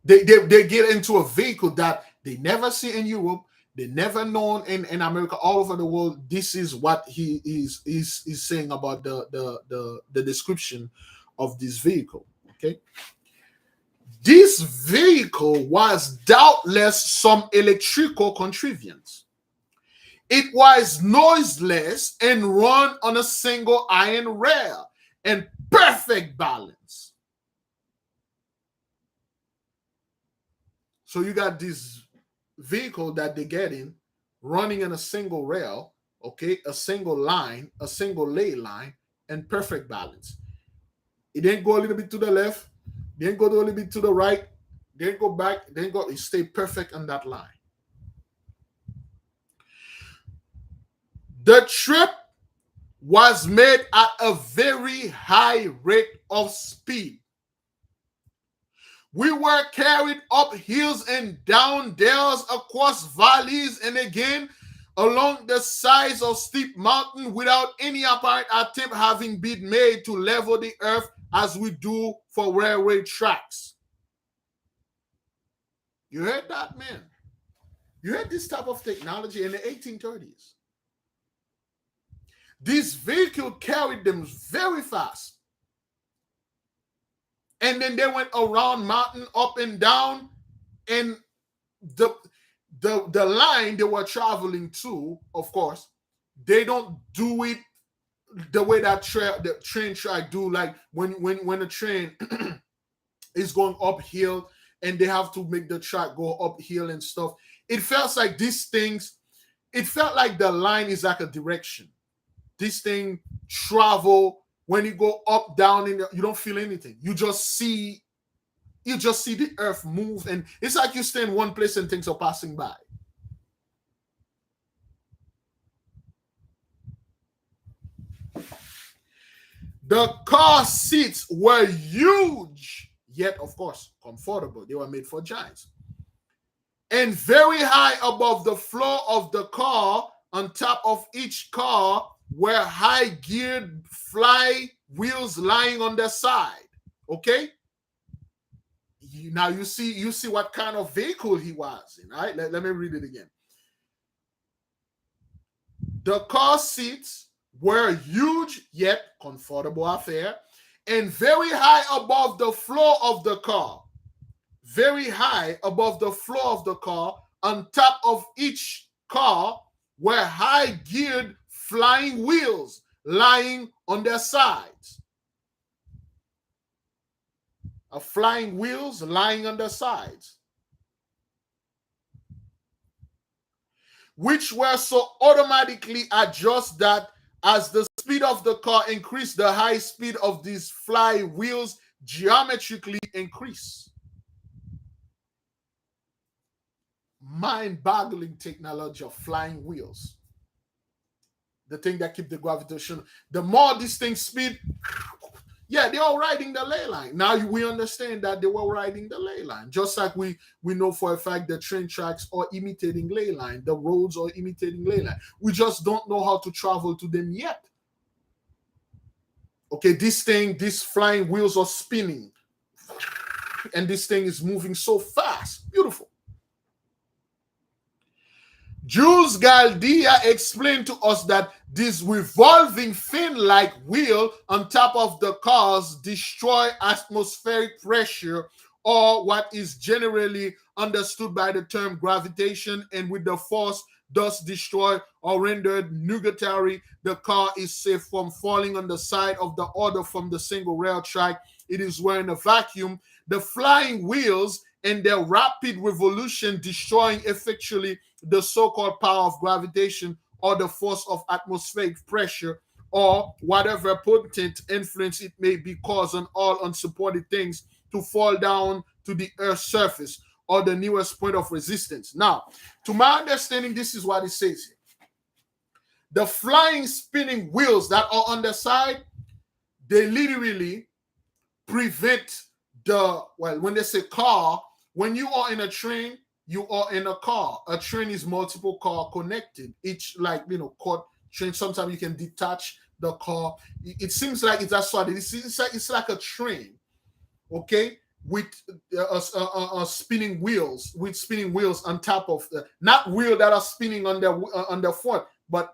they get into a vehicle that they never see in Europe, they never known in America, all over the world. This is what he is saying about the description of this vehicle. Okay. This vehicle was doubtless some electrical contrivance. It was noiseless and run on a single iron rail in perfect balance. So you got this vehicle that they get in running on a single rail, okay, a single line, a single ley line, and perfect balance. It didn't go a little bit to the left, didn't go a little bit to the right, didn't go back, it stayed perfect on that line. The trip was made at a very high rate of speed. We were carried up hills and down dales, across valleys, and again along the sides of steep mountains without any apparent attempt having been made to level the earth as we do for railway tracks. You heard that, man? You heard this type of technology in the 1830s. This vehicle carried them very fast. And then they went around mountain, up and down, and the line they were traveling to, of course, they don't do it the way that the train track do. Like when the train is going uphill and they have to make the track go uphill and stuff. It felt like these things, it felt like the line is like a direction. This thing travel, when you go up, down, and you don't feel anything. You just see the earth move, and it's like you stay in one place and things are passing by. The car seats were huge, yet, of course, comfortable. They were made for giants. And very high above the floor of the car, on top of each car, were high-geared fly wheels lying on the side. Okay? Now you see what kind of vehicle he was in. All right? Let me read it again. The car seats were a huge yet comfortable affair, and very high above the floor of the car. Very high above the floor of the car, on top of each car, were high-geared flying wheels lying on their sides. Flying wheels lying on their sides, which were so automatically adjust that as the speed of the car increased, the high speed of these fly wheels geometrically increased. Mind-boggling technology of flying wheels. The thing that keep the gravitation. The more this thing speed, yeah, they are riding the ley line. Now we understand that they were riding the ley line. Just like we know for a fact the train tracks are imitating ley line. The roads are imitating ley line. We just don't know how to travel to them yet. Okay, these flying wheels are spinning. And this thing is moving so fast. Beautiful. Jules Galdia explained to us that this revolving fin-like wheel on top of the cars destroy atmospheric pressure, or what is generally understood by the term gravitation, and with the force thus destroy or rendered nugatory, the car is safe from falling on the side of the other from the single rail track. It is where in a vacuum, the flying wheels and their rapid revolution destroying effectually the so-called power of gravitation or the force of atmospheric pressure or whatever potent influence it may be cause on all unsupported things to fall down to the earth's surface or the nearest point of resistance. Now, to my understanding, this is what it says here. The flying spinning wheels that are on the side, they literally prevent when they say car, when you are in a train, you are in a car. A train is multiple car connected. Each car train. Sometimes you can detach the car. It seems like that's what it is. It's like a train, okay, with spinning wheels, on top of not wheels that are spinning on their front, but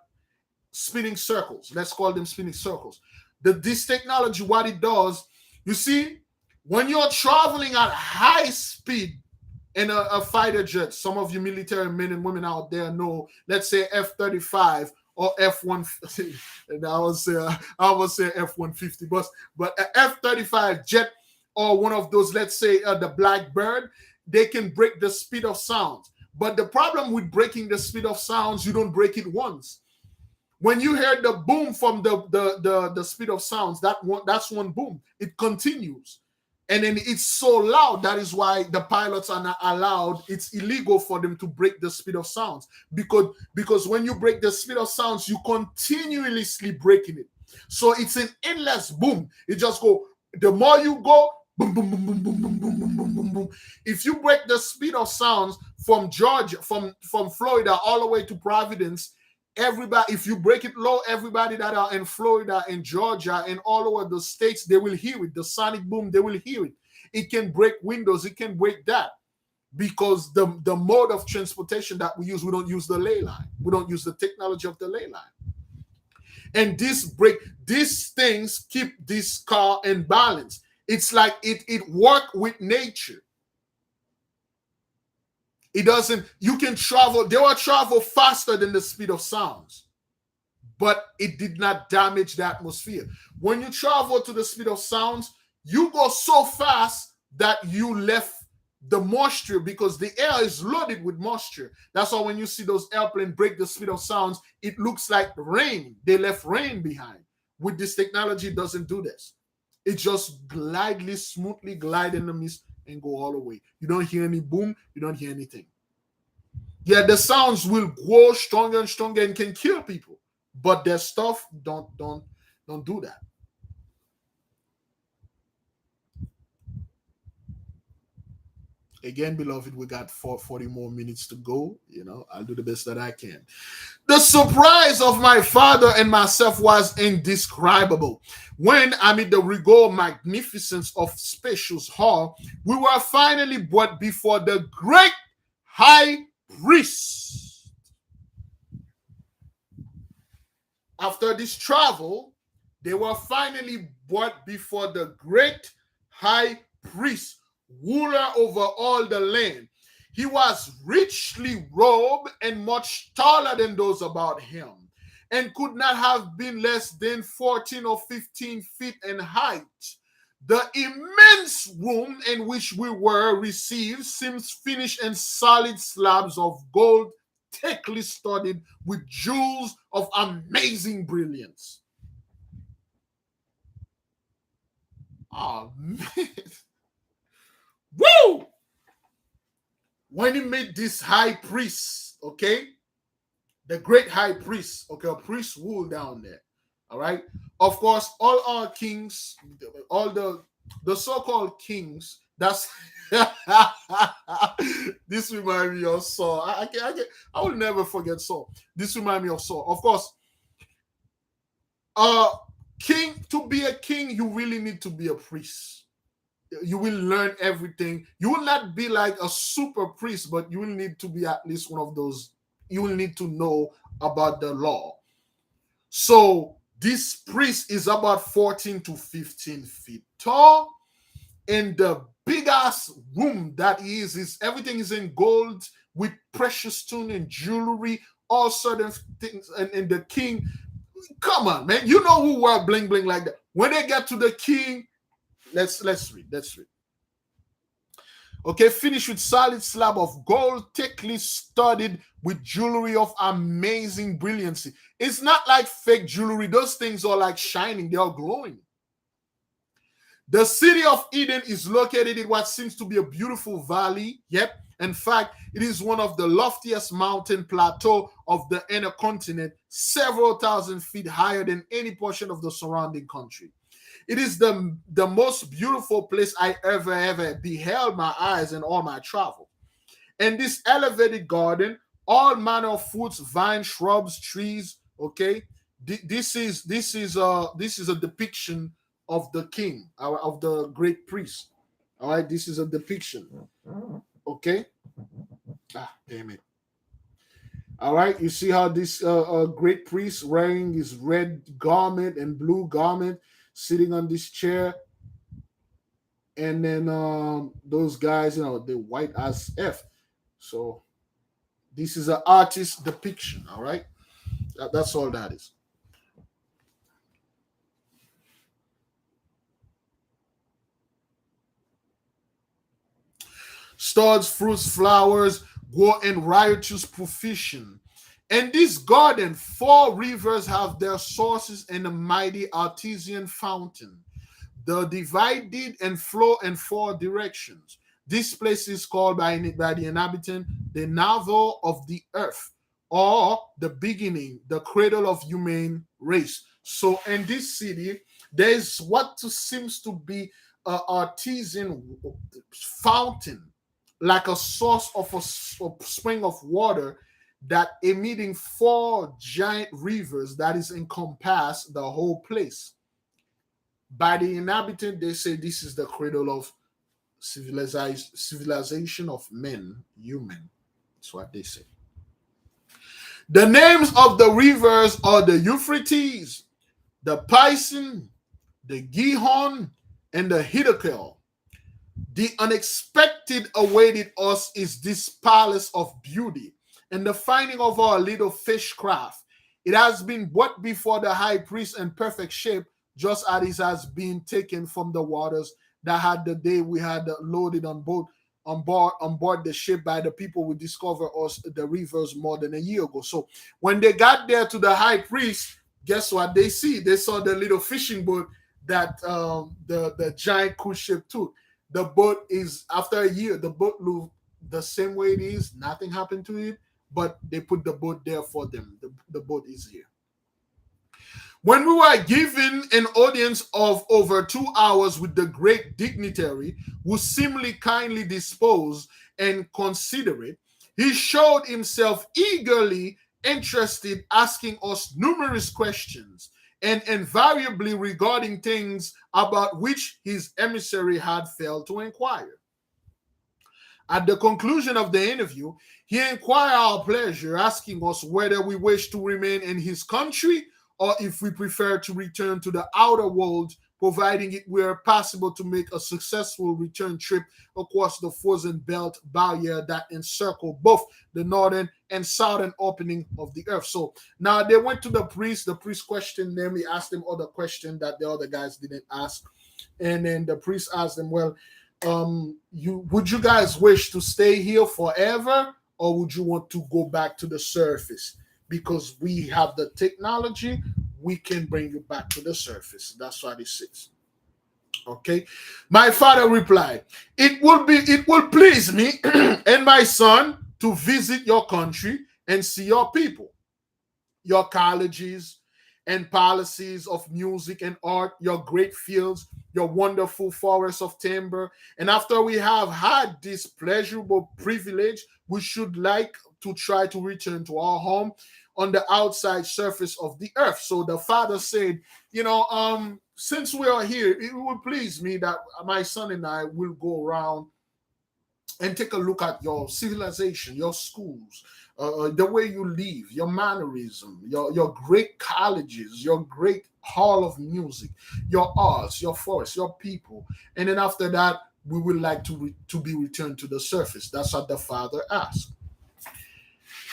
spinning circles. Let's call them spinning circles. This technology, what it does, you see, when you're traveling at high speed in a fighter jet, some of you military men and women out there know, let's say F-35 or F-150, and I would say F-150, but a F-35 jet or one of those, let's say the Blackbird, they can break the speed of sound. But the problem with breaking the speed of sounds, you don't break it once. When you hear the boom from the speed of sounds, that's one boom. It continues. And then it's so loud, that is why the pilots are not allowed. It's illegal for them to break the speed of sounds. Because when you break the speed of sounds, you continuously breaking it. So it's an endless boom. It just go, the more you go, boom, boom, boom, boom, boom, boom, boom, boom, boom, boom, boom. If you break the speed of sounds from Georgia, from Florida all the way to Providence, everybody, if you break it low, everybody that are in Florida and Georgia and all over the states, they will hear it. The sonic boom, they will hear it. It can break windows. It can break that, because the mode of transportation that we use, we don't use the ley line. We don't use the technology of the ley line. And these things keep this car in balance. It's like it work with nature. It doesn't, you can travel, they will travel faster than the speed of sounds, but it did not damage the atmosphere. When you travel to the speed of sounds, you go so fast that you left the moisture, because the air is loaded with moisture. That's why when you see those airplanes break the speed of sounds, it looks like rain. They left rain behind. With this technology, it doesn't do this. It just glidely, smoothly glide in the mist and go all the way. You don't hear any boom. You don't hear anything. Yeah, the sounds will grow stronger and stronger and can kill people. But their stuff don't do that. Again, beloved, we got 40 more minutes to go. I'll do the best that I can. The surprise of my father and myself was indescribable. When, amid the regal magnificence of spacious hall, we were finally brought before the great high priest. After this travel, they were finally brought before the great high priest, ruler over all the land. He was richly robed and much taller than those about him, and could not have been less than 14 or 15 feet in height. The immense room in which we were received seems finished in solid slabs of gold, thickly studded with jewels of amazing brilliance. Oh, man. Woo! When he made this high priest, okay, the great high priest, okay, a priest rule down there, all right. Of course, all our kings, all the so-called kings. That's this reminds me of Saul. I will never forget Saul. This reminds me of Saul. Of course, king, to be a king, you really need to be a priest. You will learn everything. You will not be like a super priest, but you will need to be at least one of those. You will need to know about the law. So this priest is about 14 to 15 feet tall. And the big ass room that he is everything is in gold with precious stone and jewelry, all certain things. And the king, come on, man. You know who wear bling bling like that. When they get to the king, Let's read. Okay, finished with solid slab of gold, thickly studded with jewelry of amazing brilliancy. It's not like fake jewelry. Those things are like shining. They are glowing. The city of Eden is located in what seems to be a beautiful valley. Yep. In fact, it is one of the loftiest mountain plateaux of the inner continent, several thousand feet higher than any portion of the surrounding country. It is the most beautiful place I ever beheld my eyes in all my travel. In this elevated garden, all manner of fruits, vines, shrubs, trees. Okay, this is a depiction of the king, of the great priest. All right, this is a depiction. Okay, damn it. All right, you see how this great priest wearing his red garment and blue garment, sitting on this chair, and then those guys, they're white as F. So this is an artist depiction. All right, that's all that is. Studs, fruits, flowers grow in riotous profusion. In this garden, 4 rivers have their sources in a mighty artesian fountain. The divided and flow in 4 directions. This place is called by the inhabitant the navel of the earth, or the beginning, the cradle of human race. So in this city, there's what seems to be an artesian fountain, like a source of a spring of water that emitting 4 giant rivers that is encompass the whole place. By the inhabitant, they say this is the cradle of civilization of men, human. That's what they say. The names of the rivers are the Euphrates, the Pison, the Gihon, and the Hiddekel. The unexpected awaited us is this palace of beauty and the finding of our little fishcraft. It has been brought before the high priest in perfect shape, just as it has been taken from the waters that had the day we had loaded on board on board the ship by the people who discovered us the rivers more than a year ago. So when they got there to the high priest, guess what they see? They saw the little fishing boat that the giant cruise ship took. The boat is, after a year, the boat looked the same way it is. Nothing happened to it, but they put the boat there for them. The boat is here. When we were given an audience of over 2 hours with the great dignitary, who seemed kindly disposed and considerate, he showed himself eagerly interested, asking us numerous questions, and invariably regarding things about which his emissary had failed to inquire. At the conclusion of the interview, he inquired our pleasure, asking us whether we wish to remain in his country or if we prefer to return to the outer world, providing it were possible to make a successful return trip across the frozen belt barrier that encircled both the northern and southern opening of the earth. So now they went to the priest. The priest questioned them. He asked them other questions that the other guys didn't ask. And then the priest asked them, well, would you guys wish to stay here forever, or would you want to go back to the surface? Because we have the technology, we can bring you back to the surface. That's what it says. Okay. My father replied, it will please me and my son to visit your country and see your people, your colleges and palaces of music and art, your great fields, your wonderful forests of timber. And after we have had this pleasurable privilege, we should like to try to return to our home on the outside surface of the earth. So the father said, since we are here, it will please me that my son and I will go around and take a look at your civilization, your schools, the way you live, your mannerism, your great colleges, your great hall of music, your arts, your forests, your people. And then after that, we would like to be returned to the surface. That's what the father asked.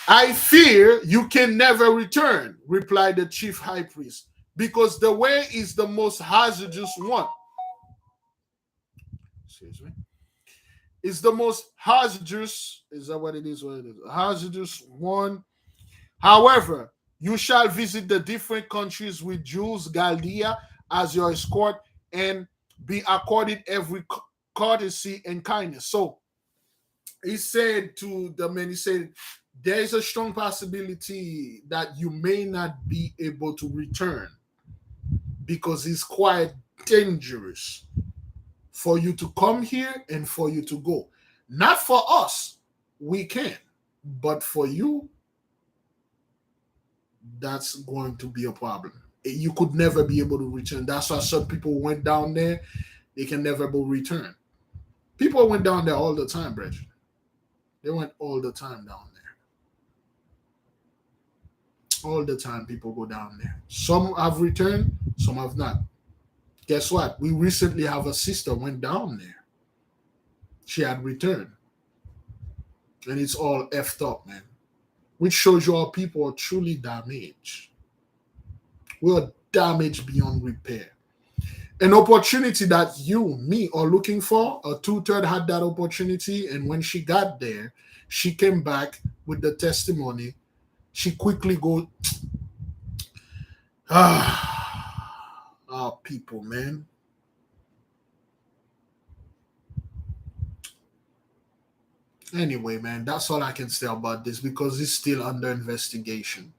I fear you can never return, replied the chief high priest, because the way is the most hazardous one. Excuse me. Is the most hazardous, is that what it is? What it is? Hazardous one. However, you shall visit the different countries with Jews, Chaldea as your escort, and be accorded every courtesy and kindness. So he said to the men, he said, there is a strong possibility that you may not be able to return because it's quite dangerous for you to come here and for you to go. Not for us, we can, but for you, that's going to be a problem. You could never be able to return. That's why some people went down there, they can never be return. People went down there all the time, brethren. They went all the time down there. All the time people go down there. Some have returned, some have not. Guess what? We recently have a sister went down there. She had returned. And it's all effed up, man. Which shows you our people are truly damaged. We are damaged beyond repair. An opportunity that you, me, are looking for, a two-third had that opportunity, and when she got there, she came back with the testimony. She quickly go, our people, man. Anyway, man, that's all I can say about this because it's still under investigation.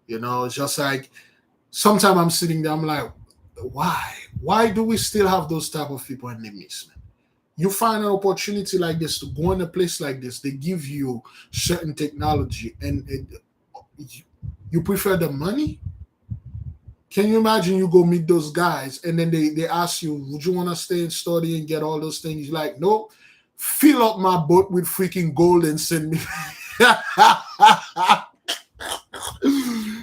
It's just like sometimes I'm sitting there, I'm like, why? Why do we still have those type of people in the midst, man? You find an opportunity like this to go in a place like this, they give you certain technology and you prefer the money? Can you imagine you go meet those guys and then they ask you, would you want to stay and study and get all those things? You're like, no, fill up my boat with freaking gold and send me.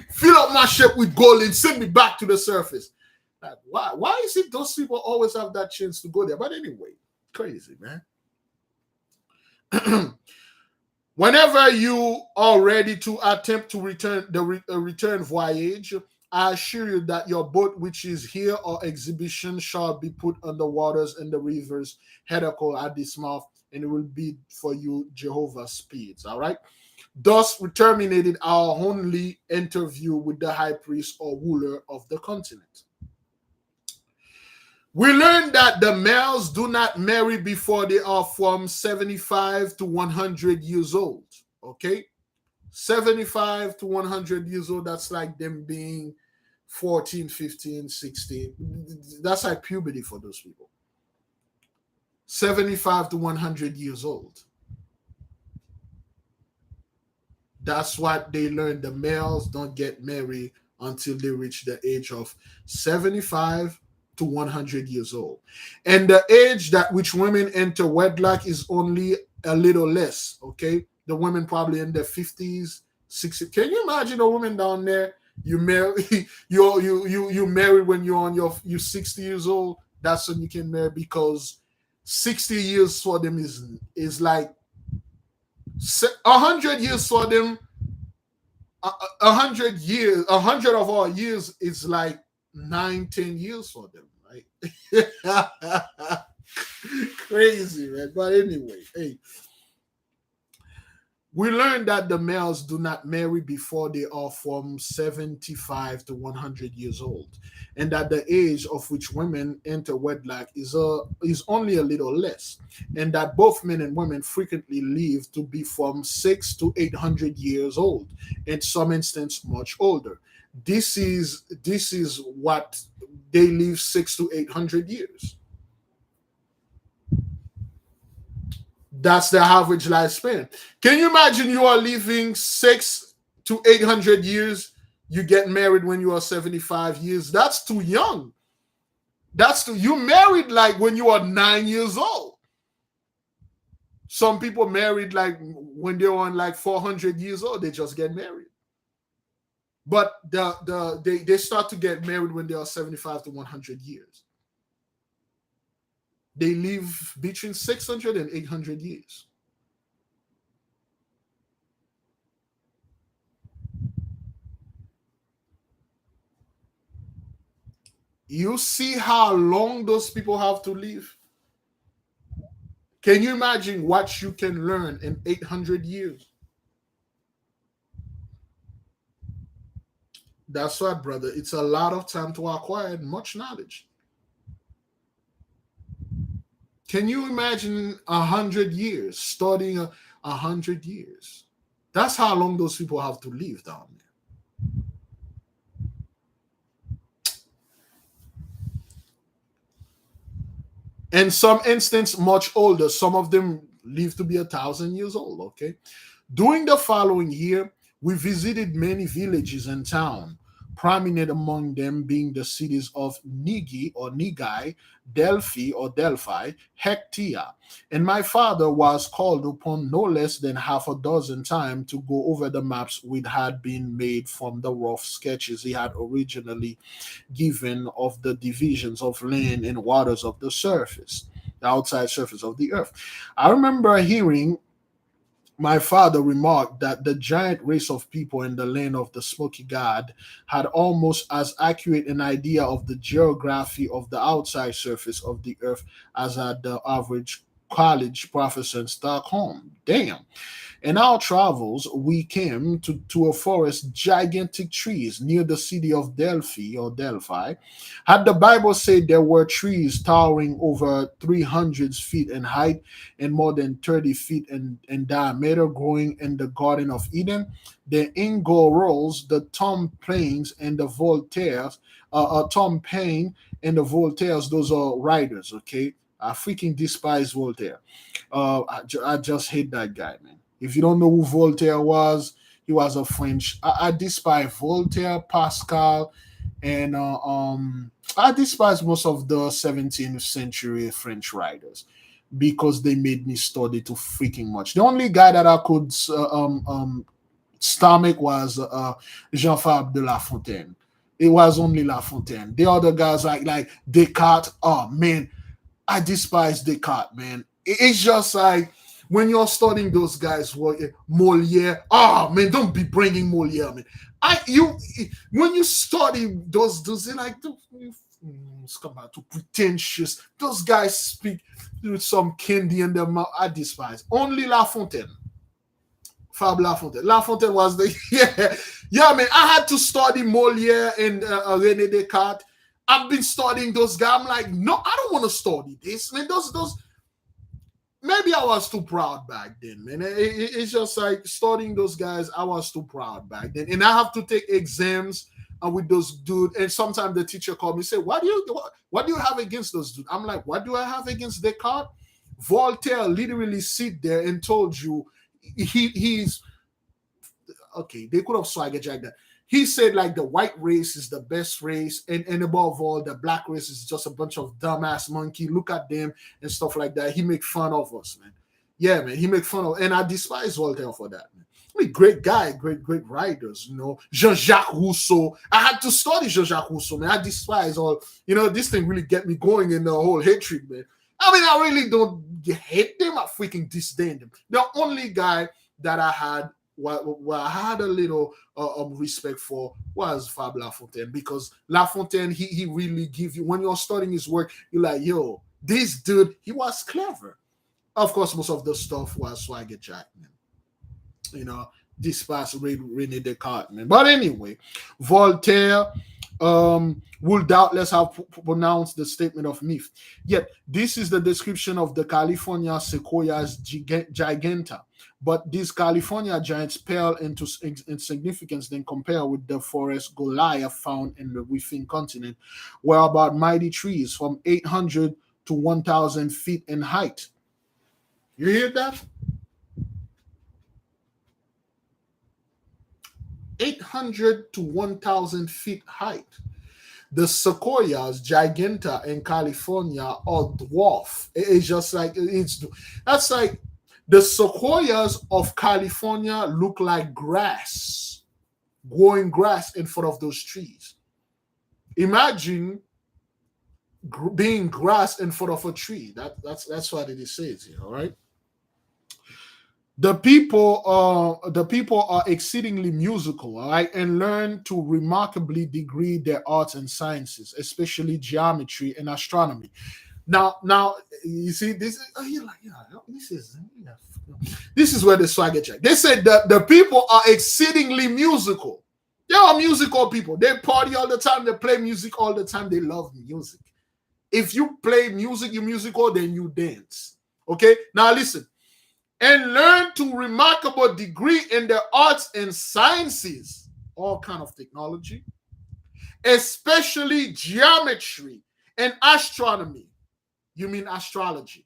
Fill up my ship with gold and send me back to the surface. Like, why is it those people always have that chance to go there? But anyway, crazy, man. Whenever you are ready to attempt to return the return voyage, I assure you that your boat, which is here or exhibition, shall be put on the waters and the rivers, Hedekol at this mouth, and it will be for you Jehovah's speeds. All right. Thus, we terminated our only interview with the high priest or ruler of the continent. We learned that the males do not marry before they are from 75 to 100 years old. Okay? 75 to 100 years old, that's like them being 14, 15, 16. That's like puberty for those people. 75 to 100 years old. That's what they learned. The males don't get married until they reach the age of 75 to 100 years old. And the age that which women enter wedlock is only a little less, okay? The women probably in their 50s, 60s. Can you imagine a woman down there? You marry you married when you're on you 60 years old. That's when you can marry, because 60 years for them is like 100 years for them. 100 years, 100 of our years is like 9, 10 years for them, right? Crazy, man. But anyway, hey, we learned that the males do not marry before they are from 75 to 100 years old, and that the age of which women enter wedlock is only a little less, and that both men and women frequently live to be from 6 to 800 years old, in some instances much older. This is what they live 6 to 800 years. That's the average lifespan. Can you imagine you are living 6 to 800 years? You get married when you are 75 years. That's too young. You married like when you are 9 years old. Some people married like when they're on like 400 years old. They just get married. But they start to get married when they are 75 to 100 years. They live between 600 and 800 years. You see how long those people have to live? Can you imagine what you can learn in 800 years? That's right, brother. It's a lot of time to acquire much knowledge. Can you imagine 100 years, studying 100 years? That's how long those people have to live down there. In some instance, much older. Some of them live to be 1,000 years old. Okay. During the following year, we visited many villages and towns, prominent among them being the cities of Nigi or Nigai, Delphi or Delphi, Hectia. And my father was called upon no less than half a dozen times to go over the maps which had been made from the rough sketches he had originally given of the divisions of land and waters of the outside surface of the earth. I remember hearing my father remarked that the giant race of people in the land of the Smoky God had almost as accurate an idea of the geography of the outside surface of the earth as had the average college professor in Stockholm. Damn. In our travels, we came to a forest, gigantic trees near the city of Delphi or Delphi. Had the Bible said there were trees towering over 300 feet in height and more than 30 feet in diameter growing in the Garden of Eden, the Ingorolls, the Tom Plains, and the Voltaires, Tom Paine and the Voltaires, those are writers, okay? I freaking despise Voltaire. I just hate that guy, man. If you don't know who Voltaire was, he was a French. I despise Voltaire, Pascal, and I despise most of the 17th century French writers because they made me study too freaking much. The only guy that I could stomach was Jean-Fabre de La Fontaine. It was only La Fontaine. The other guys like Descartes. Oh man, I despise Descartes, man. It's just like when you're studying those guys, Moliere. Oh man, don't be bringing Moliere, man. When you study those like come out too pretentious. Those guys speak with some candy in their mouth. I despise. Only La Fontaine. Fab La Fontaine. La Fontaine was the yeah, man. I had to study Moliere and René Descartes. I've been studying those guys. I'm like, no, I don't want to study this, man. Those. Maybe I was too proud back then, man. It's just like studying those guys. I was too proud back then, and I have to take exams with those dudes. And sometimes the teacher called me and said, what do you have against those dudes?" I'm like, "What do I have against Descartes?" Voltaire literally sit there and told you he's okay. They could have swagger jacked that. He said like the white race is the best race, and above all, the black race is just a bunch of dumbass monkey. Look at them and stuff like that. He make fun of us, man. Yeah, man. He make fun of, and I despise Voltaire for that, man. I mean, great guy, great writers, you know. Jean-Jacques Rousseau. I had to study Jean-Jacques Rousseau, man. I despise all, you know, this thing really get me going in the whole hatred, man. I mean, I really don't hate them. I freaking disdain them. The only guy that I had, what I had a little respect for was Fab La Fontaine, because La Fontaine, he really give you, when you're studying his work, you're like, yo, this dude, he was clever. Of course, most of the stuff was Swagger Jack, man. You know, despise René Descartes, man. But anyway, Voltaire will doubtless have pronounced the statement of myth. Yet, this is the description of the California sequoias giganta. But these California giants pale into insignificance then compared with the forest Goliath found in the within continent, where about mighty trees from 800 to 1,000 feet in height. You hear that? 800 to 1,000 feet height. The sequoias giganta in California are dwarf. It's just like that's like the sequoias of California look like grass, growing grass in front of those trees. Imagine being grass in front of a tree. That's what it says here. All right. The people are exceedingly musical, all right, and learn to remarkably degree their arts and sciences, especially geometry and astronomy. Now, you see this. This is where the swagger check. They said that the people are exceedingly musical. They are musical people. They party all the time. They play music all the time. They love music. If you play music, you're musical, then you dance. Okay. Now listen. And learn to remarkable degree in the arts and sciences, all kind of technology, especially geometry and astronomy. You mean astrology?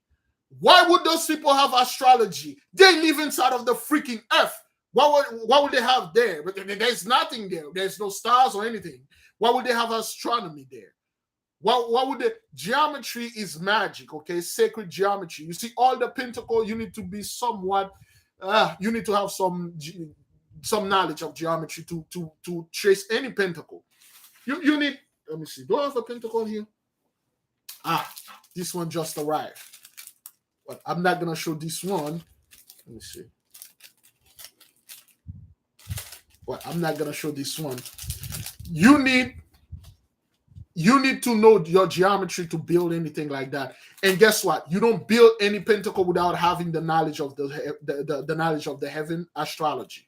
Why would those people have astrology? They live inside of the freaking earth. What would they have there? There's nothing there. There's no stars or anything. Why would they have astronomy there? What would the geometry is magic, okay? Sacred geometry. You see, all the pentacle, you need to be somewhat, you need to have some knowledge of geometry to trace any pentacle. You need, let me see, do I have a pentacle here? This one just arrived. But I'm not gonna show this one. Let me see. Well, I'm not gonna show this one. You need to know your geometry to build anything like that. And guess what? You don't build any pentacle without having the knowledge of the knowledge of the heaven, astrology.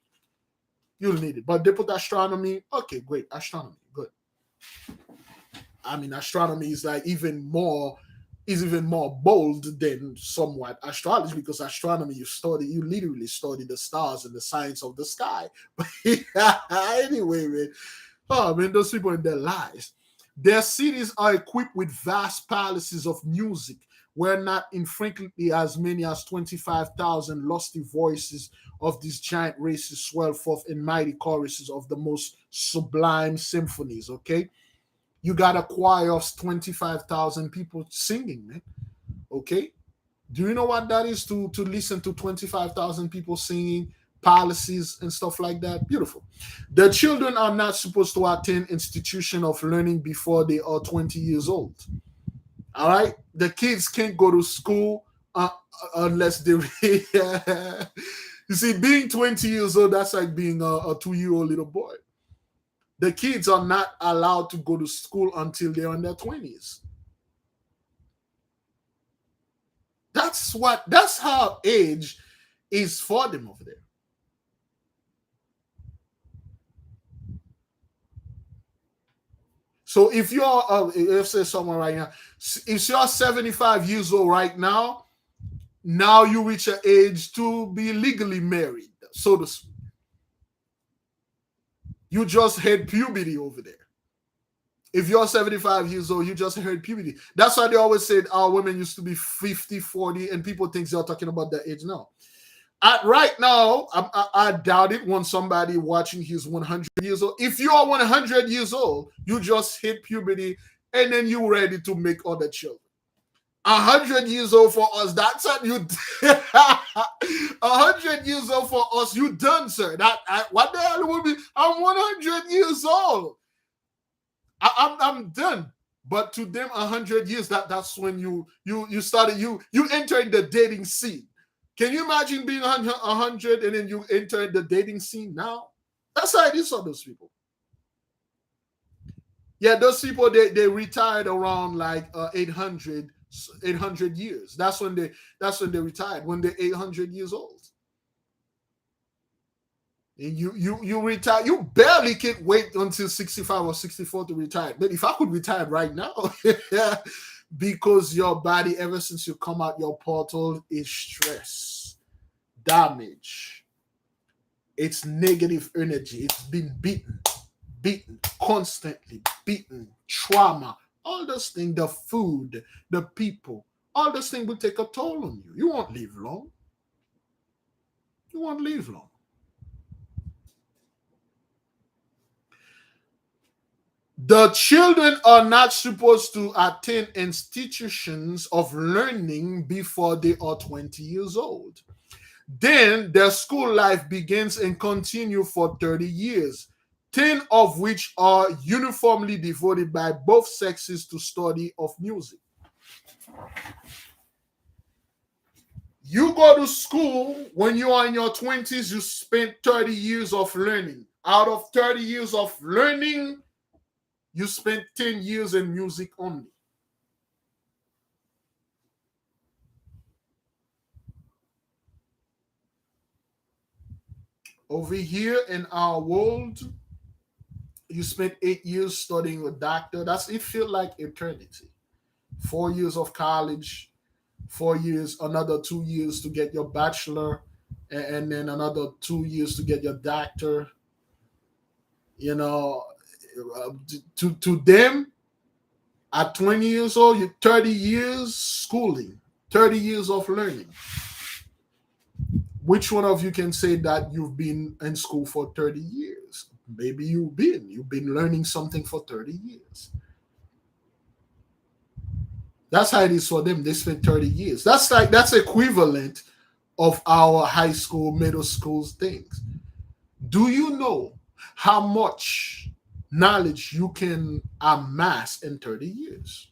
You'll need it. But they put astronomy. Okay, great. Astronomy, good. I mean, astronomy is like even more bold than somewhat astrology, because astronomy you literally study the stars and the science of the sky. But anyway, man. Oh man, those people in their lives. Their cities are equipped with vast palaces of music, where not infrequently as many as 25,000 lusty voices of these giant races swell forth in mighty choruses of the most sublime symphonies, okay? You got a choir of 25,000 people singing, man, okay? Do you know what that is to listen to 25,000 people singing, policies and stuff like that? Beautiful. The children are not supposed to attend institution of learning before they are 20 years old. All right, the kids can't go to school unless they you see, being 20 years old, that's like being a 2-year-old little boy. The kids are not allowed to go to school until they're in their 20s. That's how age is for them over there. So if you're, let's say someone right now, if you're 75 years old right now you reach an age to be legally married, so to speak. You just hit puberty over there. If you're 75 years old, you just heard puberty. That's why they always said our women used to be 50, 40, and people think they're talking about that age now. Right now, I doubt it when somebody watching is 100 years old. If you are 100 years old, you just hit puberty and then you're ready to make other children. 100 years old for us, that's what you 100 years old for us, you done, sir. What the hell would be? I'm 100 years old. I'm done. But to them, 100 years, that's when you started, you entered the dating scene. Can you imagine being 100 and then you enter the dating scene now? That's how it is for those people. Yeah, those people, they retired around like 800 years. That's when they retired, when they're 800 years old. And you retire, you barely can wait until 65 or 64 to retire. But if I could retire right now, yeah, because your body, ever since you come out your portal, is stress, damage, it's negative energy, it's been beaten, constantly beaten, trauma, all those things, the food, the people, all those things will take a toll on you. You won't live long. You won't live long. The children are not supposed to attend institutions of learning before they are 20 years old. Then their school life begins and continue for 30 years, 10 of which are uniformly devoted by both sexes to study of music. You go to school when you are in your 20s, you spend 30 years of learning. Out of 30 years of learning, you spent 10 years in music only. Over here in our world, you spent 8 years studying a doctor. It feels like eternity. 4 years of college, 4 years, another 2 years to get your bachelor, and then another 2 years to get your doctor. You know, to them, at 20 years old, you 30 years schooling, 30 years of learning. Which one of you can say that you've been in school for 30 years? Maybe you've been learning something for 30 years. That's how it is for them. They spent 30 years. That's equivalent of our high school, middle school things. Do you know how much knowledge you can amass in 30 years?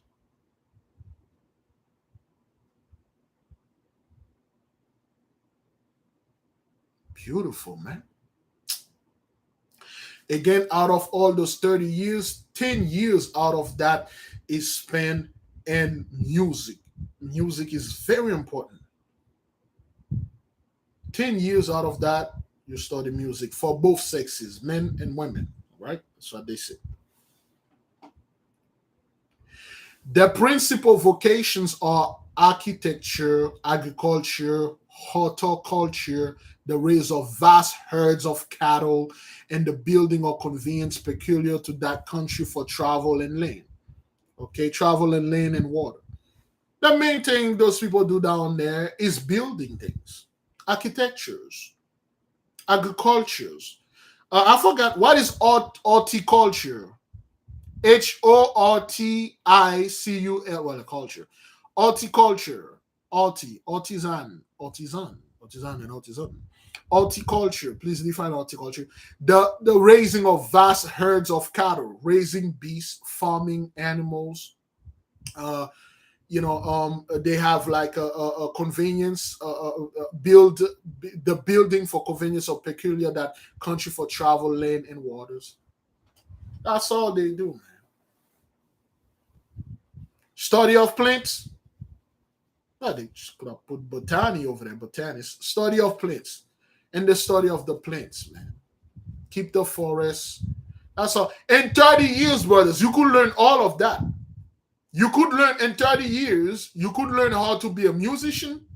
Beautiful, man. Again, out of all those 30 years, 10 years out of that is spent in music. Music is very important. 10 years out of that, you study music for both sexes, men and women, right? That's what they say. The principal vocations are architecture, agriculture, horticulture, the raise of vast herds of cattle, and the building or conveyance peculiar to that country for travel and land. Okay, travel and land and water. The main thing those people do down there is building things, architectures, agricultures. I forgot what is horticulture. HORTICUL, well, culture. Horticulture, artisan, and artisan. Horticulture, please define horticulture. The raising of vast herds of cattle, raising beasts, farming animals. They have like a convenience, build the building for convenience of peculiar that country for travel, land, and waters. That's all they do, man. Study of plants. Oh, they just could have put botany over there. Botany. Study of plants. And the study of the plants, man. Keep the forest. That's all. In 30 years, brothers, you could learn all of that. You could learn in 30 years, you could learn how to be a musician.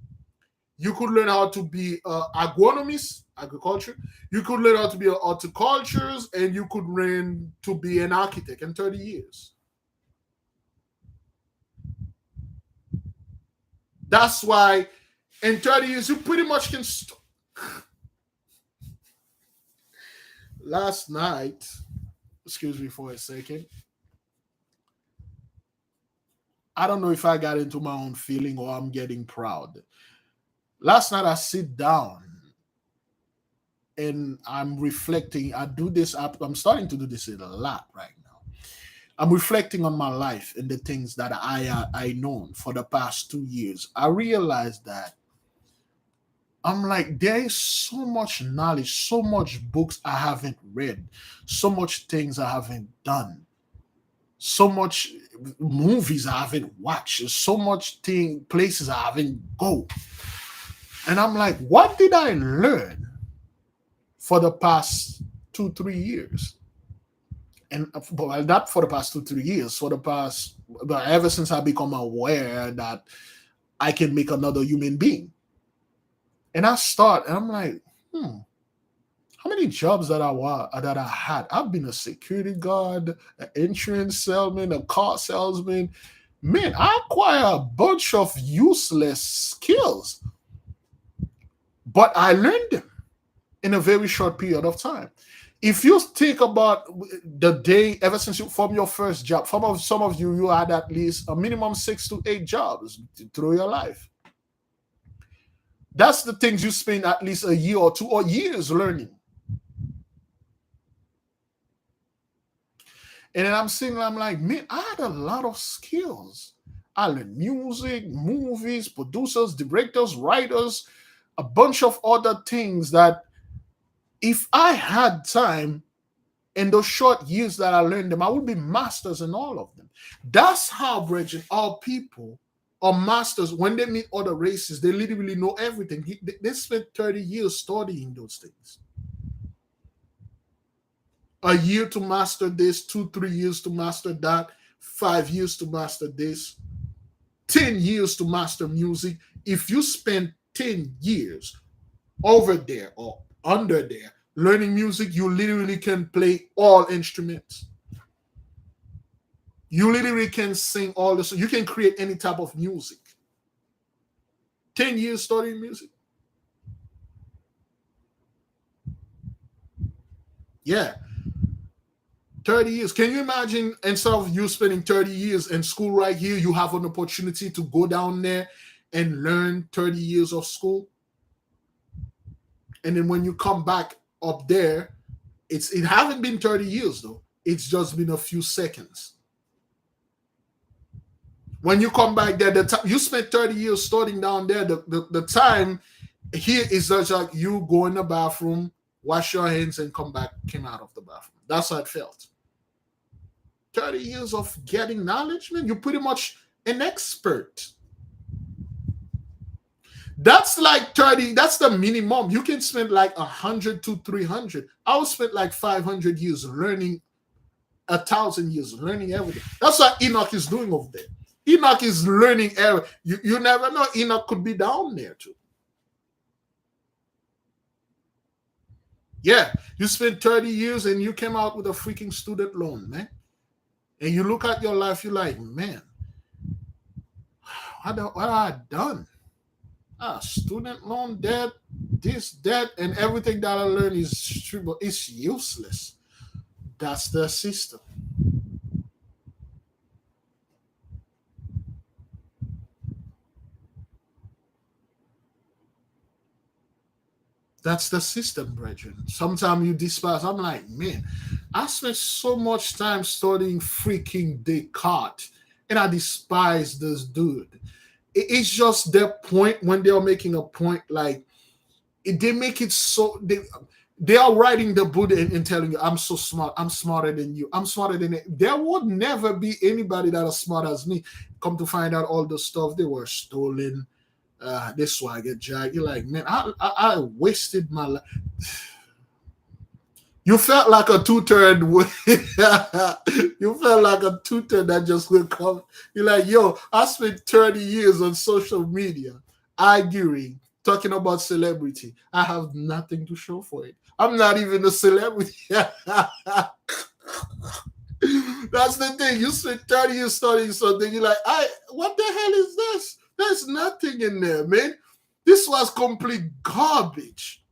You could learn how to be agronomist, agriculture. You could learn how to be a horticulturist, and you could learn to be an architect in 30 years. That's why in 30 years, you pretty much can. Last night, excuse me for a second. I don't know if I got into my own feeling or I'm getting proud. Last night, I sit down and I'm reflecting. I do this. I'm starting to do this a lot right now. I'm reflecting on my life and the things that I known for the past 2 years. I realized that I'm like, there is so much knowledge, so much books I haven't read, so much things I haven't done, so much movies I haven't watched, so much places I haven't go. And I'm like, what did I learn for the past 2-3 years? And well, not for the past 2-3 years, for the past, but ever since I become aware that I can make another human being. And I start, and I'm like, how many jobs that I had? I've been a security guard, an insurance salesman, a car salesman. Man, I acquire a bunch of useless skills, but I learned them in a very short period of time. If you think about the day ever since from your first job, some of you had at least a minimum 6 to 8 jobs through your life. That's the things you spend at least a year or 2 or years learning. And then I'm sitting, I'm like, man, I had a lot of skills. I learned music, movies, producers, directors, writers, a bunch of other things that if I had time in those short years that I learned them, I would be masters in all of them. That's how, brethren, all people are masters. When they meet other races, they literally know everything. They spent 30 years studying those things. A year to master this, 2-3 years to master that, 5 years to master this, 10 years to master music. If you spend 10 years over there or under there learning music, you literally can play all instruments. You literally can sing all this. You can create any type of music. 10 years studying music. Yeah. 30 years. Can you imagine, instead of you spending 30 years in school right here, you have an opportunity to go down there and learn 30 years of school? And then when you come back up there, it haven't been 30 years though. It's just been a few seconds. When you come back there, you spent 30 years studying down there. The time here is just like you go in the bathroom, wash your hands, and came out of the bathroom. That's how it felt. 30 years of getting knowledge, man. You're pretty much an expert. That's like 30. That's the minimum. You can spend like 100 to 300. I will spend like 500 years learning, 1,000 years learning everything. That's what Enoch is doing over there. Enoch is learning everything. You never know. Enoch could be down there too. Yeah, you spent 30 years and you came out with a freaking student loan, man. And you look at your life, you're like, man, what have I done? Student loan, debt, this, that, and everything that I learned is it's useless. That's the system. That's the system, brethren. Sometimes you despise. I'm like, man, I spent so much time studying freaking Descartes, and I despise this dude. It's just their point when they're making a point, like they make it so They are writing the book and telling you, I'm so smart. I'm smarter than you. I'm smarter than it. There would never be anybody that as smart as me. Come to find out all the stuff they were stolen. This why I get jacked. You're like, man, I wasted my life. You felt like a two-turn. You felt like a two-turn that just will come. You're like, yo, I spent 30 years on social media arguing, talking about celebrity. I have nothing to show for it. I'm not even a celebrity. That's the thing. You spent 30 years studying something. You're like, what the hell is this? There's nothing in there, man. This was complete garbage.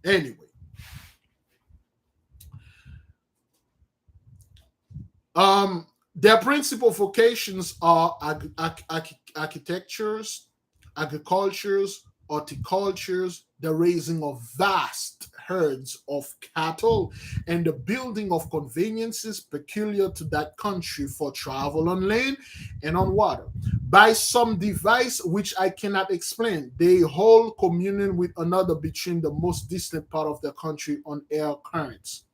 Anyway. Their principal vocations are architectures, agricultures, horticultures, the raising of vast herds of cattle, and the building of conveniences peculiar to that country for travel on land and on water. By some device which I cannot explain, they hold communion with another between the most distant part of the country on air currents.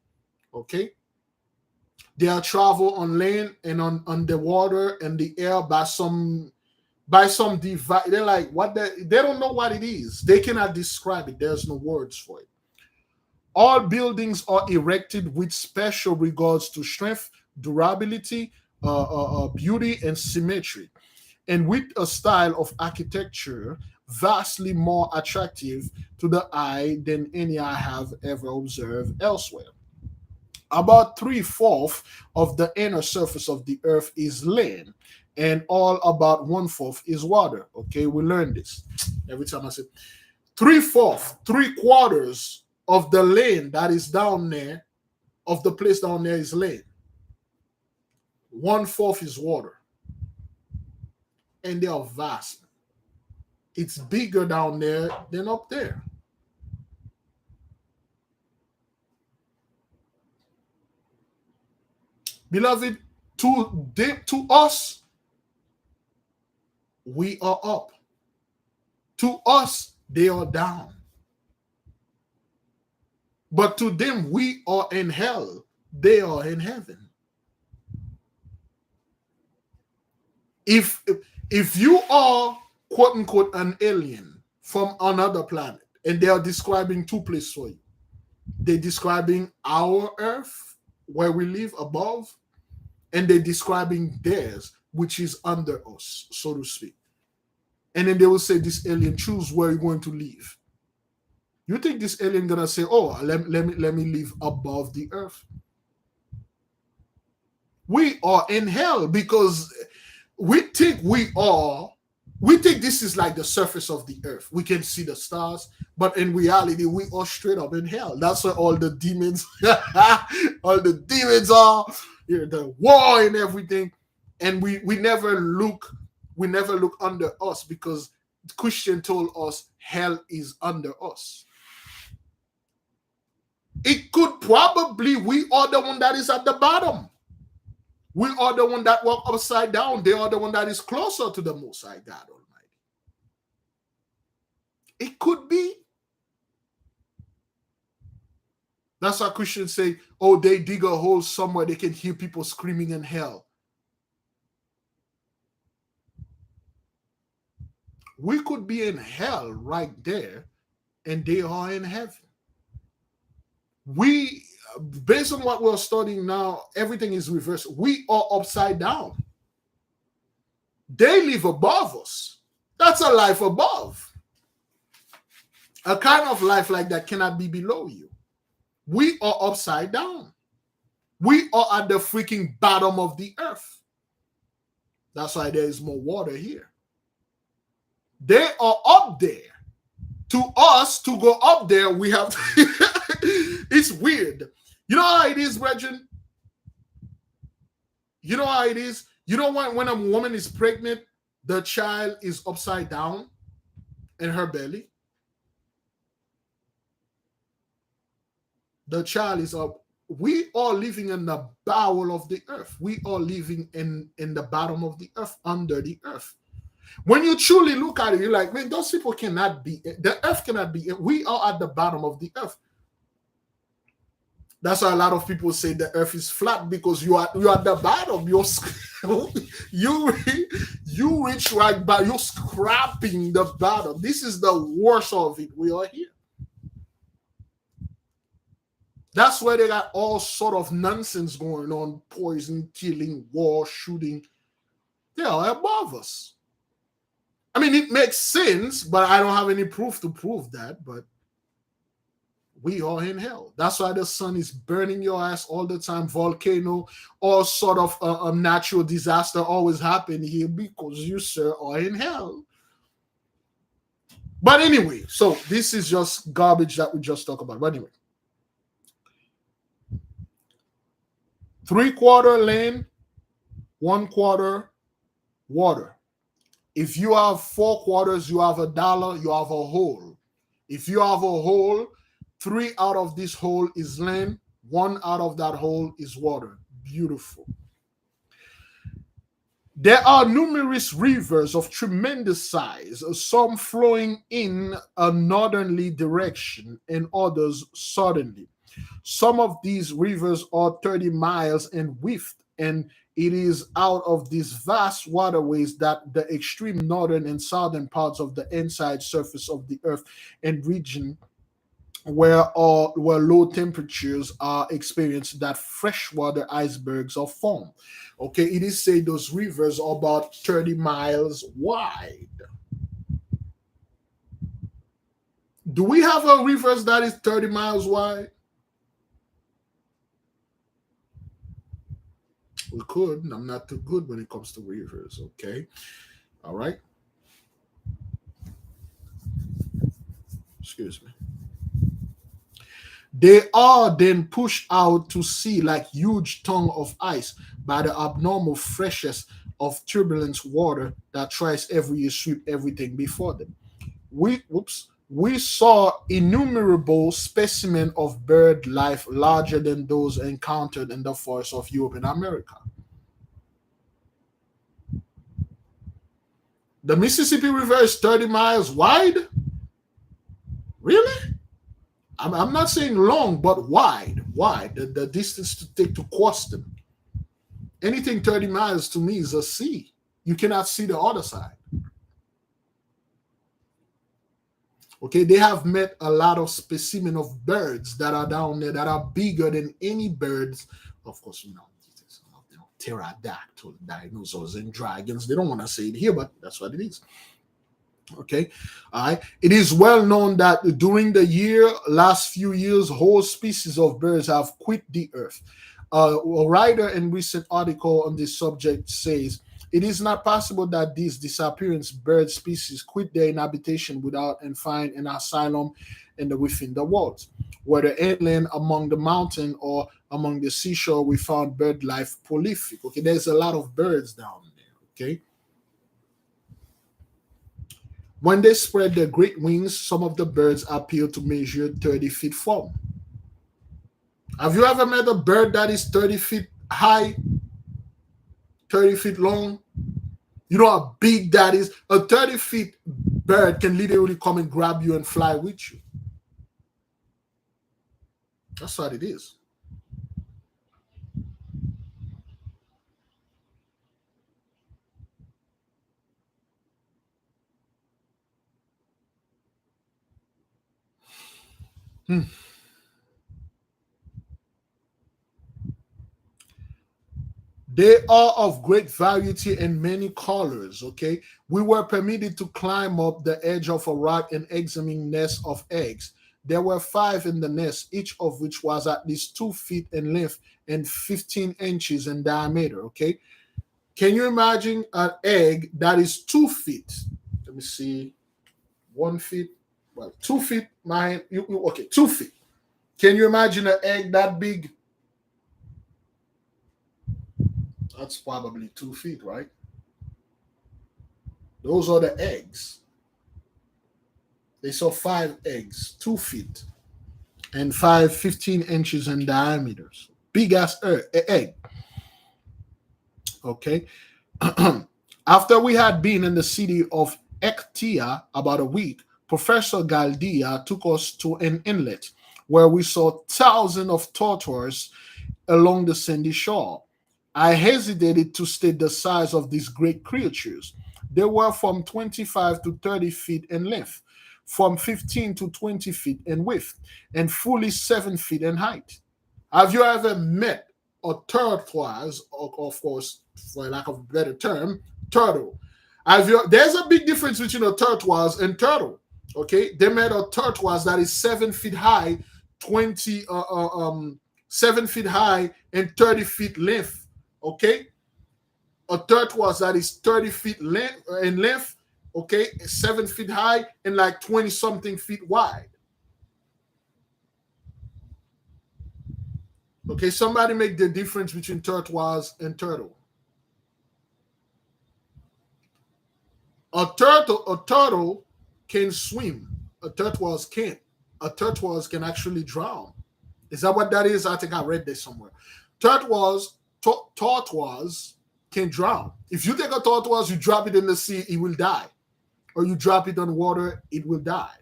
Okay? They are travel on land and on the water and the air by some device. They're like, what they don't know what it is. They cannot describe it. There's no words for it. All buildings are erected with special regards to strength, durability, beauty, and symmetry, and with a style of architecture vastly more attractive to the eye than any I have ever observed elsewhere. About three-fourths of the inner surface of the earth is land, and all about one-fourth is water. Okay, we learn this every time I say three-fourths, three-quarters of the land that is down there, of the place down there is land. One-fourth is water, and they are vast. It's bigger down there than up there. Beloved, to us, we are up. To us, they are down. But to them, we are in hell. They are in heaven. If you are, quote unquote, an alien from another planet, and they are describing two places for you, they're describing our earth, where we live above, and they're describing theirs, which is under us, so to speak. And then they will say, this alien, choose where you're going to live. You think this alien gonna say, oh, let me live above the earth? We are in hell because we think this is like the surface of the earth. We can see the stars, but in reality, we are straight up in hell. That's where all the demons, all the demons are, the war and everything. And we never look under us because Christian told us hell is under us. It could probably, we are the one that is at the bottom. We are the one that walk upside down. They are the one that is closer to the Most High God Almighty. It could be. That's why Christians say, oh, they dig a hole somewhere they can hear people screaming in hell. We could be in hell right there, and they are in heaven. We, based on what we're studying now, everything is reversed. We are upside down. They live above us. That's a life above. A kind of life like that cannot be below you. We are upside down. We are at the freaking bottom of the earth. That's why there is more water here. They are up there. To us, to go up there, we have to... It's weird. You know how it is, brethren? You know how it is? You know when a woman is pregnant, the child is upside down in her belly? The child is up. We are living in the bowel of the earth. We are living in the bottom of the earth, under the earth. When you truly look at it, you're like, man, those people cannot be, the earth cannot be, we are at the bottom of the earth. That's why a lot of people say the earth is flat, because you are at the bottom. You you reach right, but you're scrapping the bottom. This is the worst of it. We are here. That's where they got all sort of nonsense going on: poison, killing, war, shooting. They are above us. I mean, it makes sense, but I don't have any proof to prove that. But we are in hell. That's why the sun is burning your ass all the time. Volcano, all sort of natural disaster always happen here, because you, sir, are in hell. But anyway, so this is just garbage that we just talked about. But anyway, 3/4 land, 1/4 water. If you have 4/4, you have $1, you have a whole. If you have a whole, 3 out of this whole is land, 1 out of that whole is water. Beautiful. There are numerous rivers of tremendous size, some flowing in a northerly direction and others southerly. Some of these rivers are 30 miles in width, and it is out of these vast waterways that the extreme northern and southern parts of the inside surface of the earth and region where low temperatures are experienced, that freshwater icebergs are formed. Okay, it is said those rivers are about 30 miles wide. Do we have a rivers that is 30 miles wide? We could. I'm not too good when it comes to rivers. Okay. All right. Excuse me. They are then pushed out to sea like huge tongue of ice by the abnormal freshness of turbulent water that tries every year sweep everything before them. We saw innumerable specimens of bird life larger than those encountered in the forests of Europe and America. The Mississippi River is 30 miles wide? Really? I'm not saying long, but wide. Wide. The distance to take to cross them. Anything 30 miles to me is a sea. You cannot see the other side. Okay, they have met a lot of specimen of birds that are down there that are bigger than any birds. Of course, pterodactyl, dinosaurs, and dragons. They don't want to say it here, but that's what it is. Okay, all right. It is well known that during the last few years, whole species of birds have quit the earth. A writer in recent article on this subject says it is not possible that these disappearing bird species quit their inhabitation without and find an asylum within the walls. Whether inland among the mountain or among the seashore, we found bird life prolific. Okay, there's a lot of birds down there. Okay. When they spread their great wings, some of the birds appear to measure 30 feet long. Have you ever met a bird that is 30 feet high, 30 feet long? You know how big that is? A 30 feet bird can literally come and grab you and fly with you. That's what it is. They are of great variety and many colors. Okay, we were permitted to climb up the edge of a rock and examine nests of eggs. There were 5 in the nest, each of which was at least 2 feet in length and 15 inches in diameter. Okay, can you imagine an egg that is 2 feet? Let me see, 1 feet, well, 2 feet. Okay, 2 feet. Can you imagine an egg that big? That's probably 2 feet, right? Those are the eggs. They saw 5 eggs, 2 feet, and 15 inches in diameters. Big ass egg. Okay. After we had been in the city of Ektia about a week, Professor Galdia took us to an inlet where we saw thousands of tortoises along the sandy shore. I hesitated to state the size of these great creatures. They were from 25 to 30 feet in length, from 15 to 20 feet in width, and fully 7 feet in height. Have you ever met a tortoise, or of course, for lack of a better term, turtle? There's a big difference between a tortoise and turtle. Okay, they made a tortoise that is 7 feet high, 20 7 feet high and 30 feet length. Okay, a tortoise that is 30 feet length in length. Okay, 7 feet high and like 20 something feet wide. Okay, somebody make the difference between tortoise and turtle. A turtle can swim. A tortoise can't. A tortoise can actually drown. Is that what that is? I think I read this somewhere. Tortoise can drown. If you take a tortoise, you drop it in the sea, it will die. Or you drop it on water, it will die.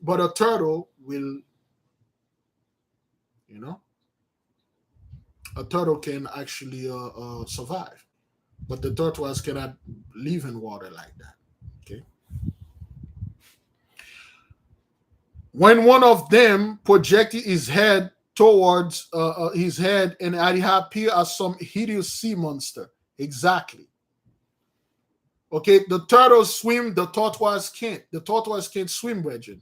But a turtle will, a turtle can actually survive. But the tortoise cannot live in water like that. Okay. When one of them projected his head towards his head, and it appeared as some hideous sea monster. Exactly. Okay, the turtles swim, the tortoise can't. The tortoise can't swim, Regin.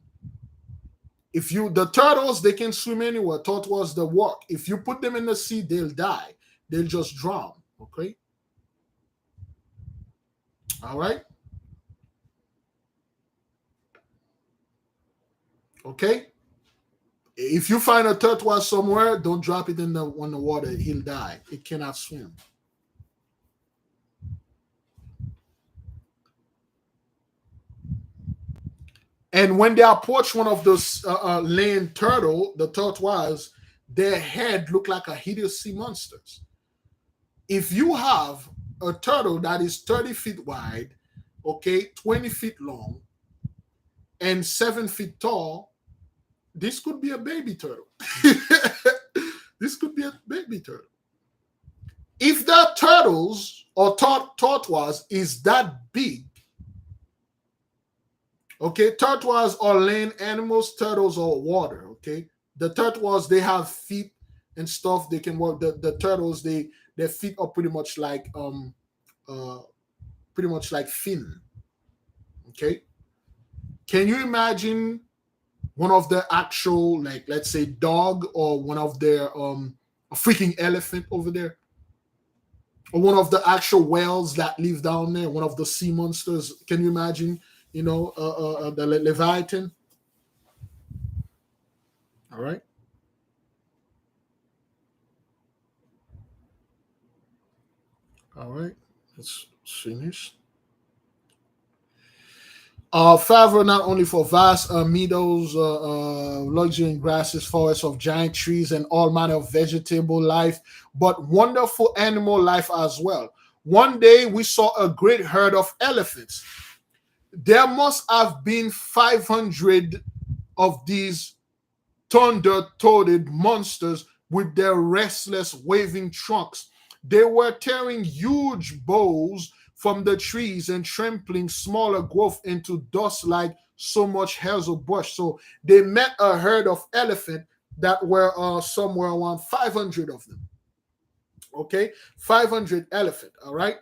The turtles, they can swim anywhere. Tortoise, they walk. If you put them in the sea, they'll die. They'll just drown. Okay. All right. Okay. If you find a tortoise somewhere, don't drop it on the water. He'll die. It cannot swim. And when they approach one of those land turtle, the tortoise, their head look like a hideous sea monsters. If you have a turtle that is 30 feet wide, okay, 20 feet long, and 7 feet tall, this could be a baby turtle. This could be a baby turtle. If the turtles or tortoise is that big, okay, tortoise are land animals, turtles are water, okay? The tortoise, they have feet and stuff, they can walk. The turtles, their feet are pretty much like fin. Okay. Can you imagine one of the actual, like, let's say dog, or one of their a freaking elephant over there, or one of the actual whales that live down there, one of the sea monsters? Can you imagine, the Leviathan? All right. All right. Let's finish. Favor not only for vast meadows, luxuriant grasses, forests of giant trees, and all manner of vegetable life, but wonderful animal life as well. One day we saw a great herd of elephants. There must have been 500 of these thunder-toed monsters with their restless, waving trunks. They were tearing huge boughs from the trees and trampling smaller growth into dust like so much hazel brush. So they met a herd of elephant that were somewhere around 500 of them. Okay, 500 elephant. All right.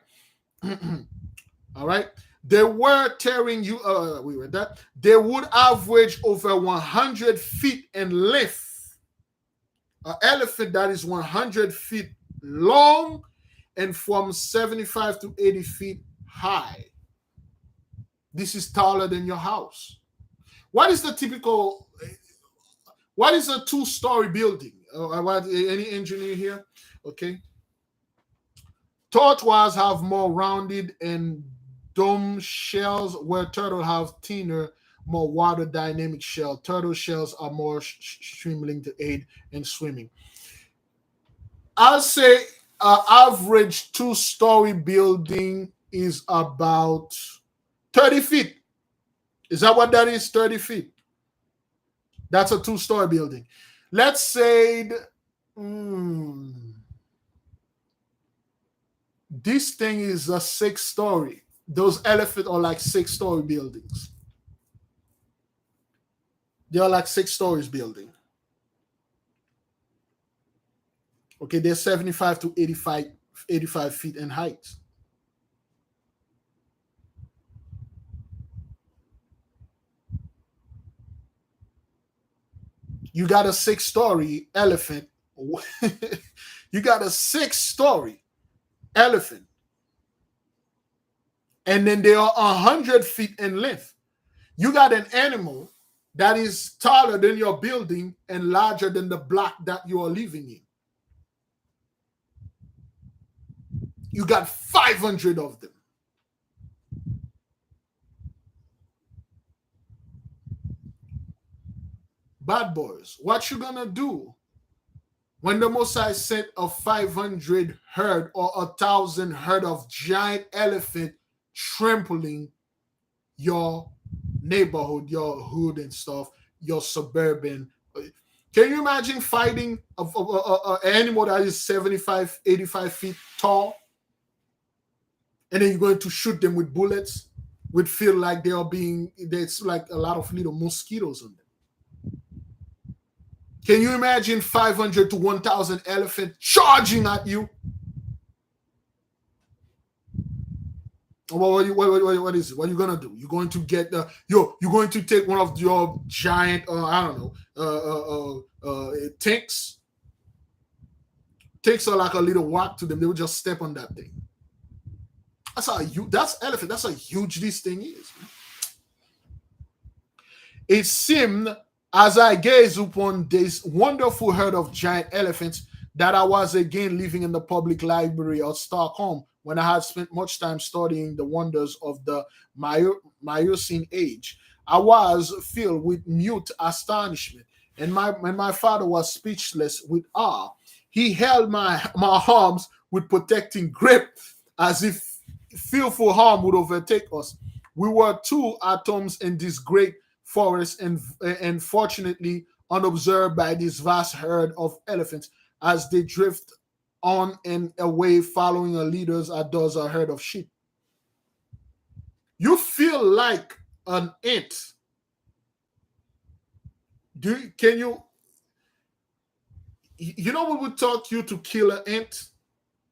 All right. They were tearing you. We read that. They would average over 100 feet in length. An elephant that is 100 feet long and from 75 to 80 feet high. This is taller than your house. What is the typical? What is a two-story building? Any engineer here? Okay. Tortoise have more rounded and dome shells, where turtle have thinner, more water dynamic shell. Turtle shells are more streamling to aid in swimming. I'll say average two-story building is about 30 feet. Is that what that is? 30 feet. That's a 2-story building. Let's say this thing is a 6-story. Those elephants are like 6-story buildings. They are like 6 stories building. Okay, they're 75 to 85 feet in height. You got a 6-story elephant. You got a 6-story elephant. And then they are 100 feet in length. You got an animal that is taller than your building and larger than the block that you are living in. You got 500 of them. Bad boys, what you gonna do when the Mosai sent a 500 herd or 1,000 herd of giant elephant trampling your neighborhood, your hood and stuff, your suburban? Can you imagine fighting an animal that is 75, 85 feet tall? And then you're going to shoot them with bullets, would feel like there's like a lot of little mosquitoes on them. Can you imagine 500 to 1,000 elephants charging at you? What is it? What are you gonna do? You're going to get you're going to take one of your giant tanks. Tanks are like a little walk to them. They will just step on that thing. That's elephant. That's how huge this thing is. It seemed as I gazed upon this wonderful herd of giant elephants that I was again living in the public library of Stockholm when I had spent much time studying the wonders of the Miocene age. I was filled with mute astonishment, and my father was speechless with awe. He held my arms with protecting grip as if fearful harm would overtake us. We were 2 atoms in this great forest, and fortunately unobserved by this vast herd of elephants as they drift on and away, following a leaders as does a herd of sheep. You feel like an ant. Can you know what would taught you to kill an ant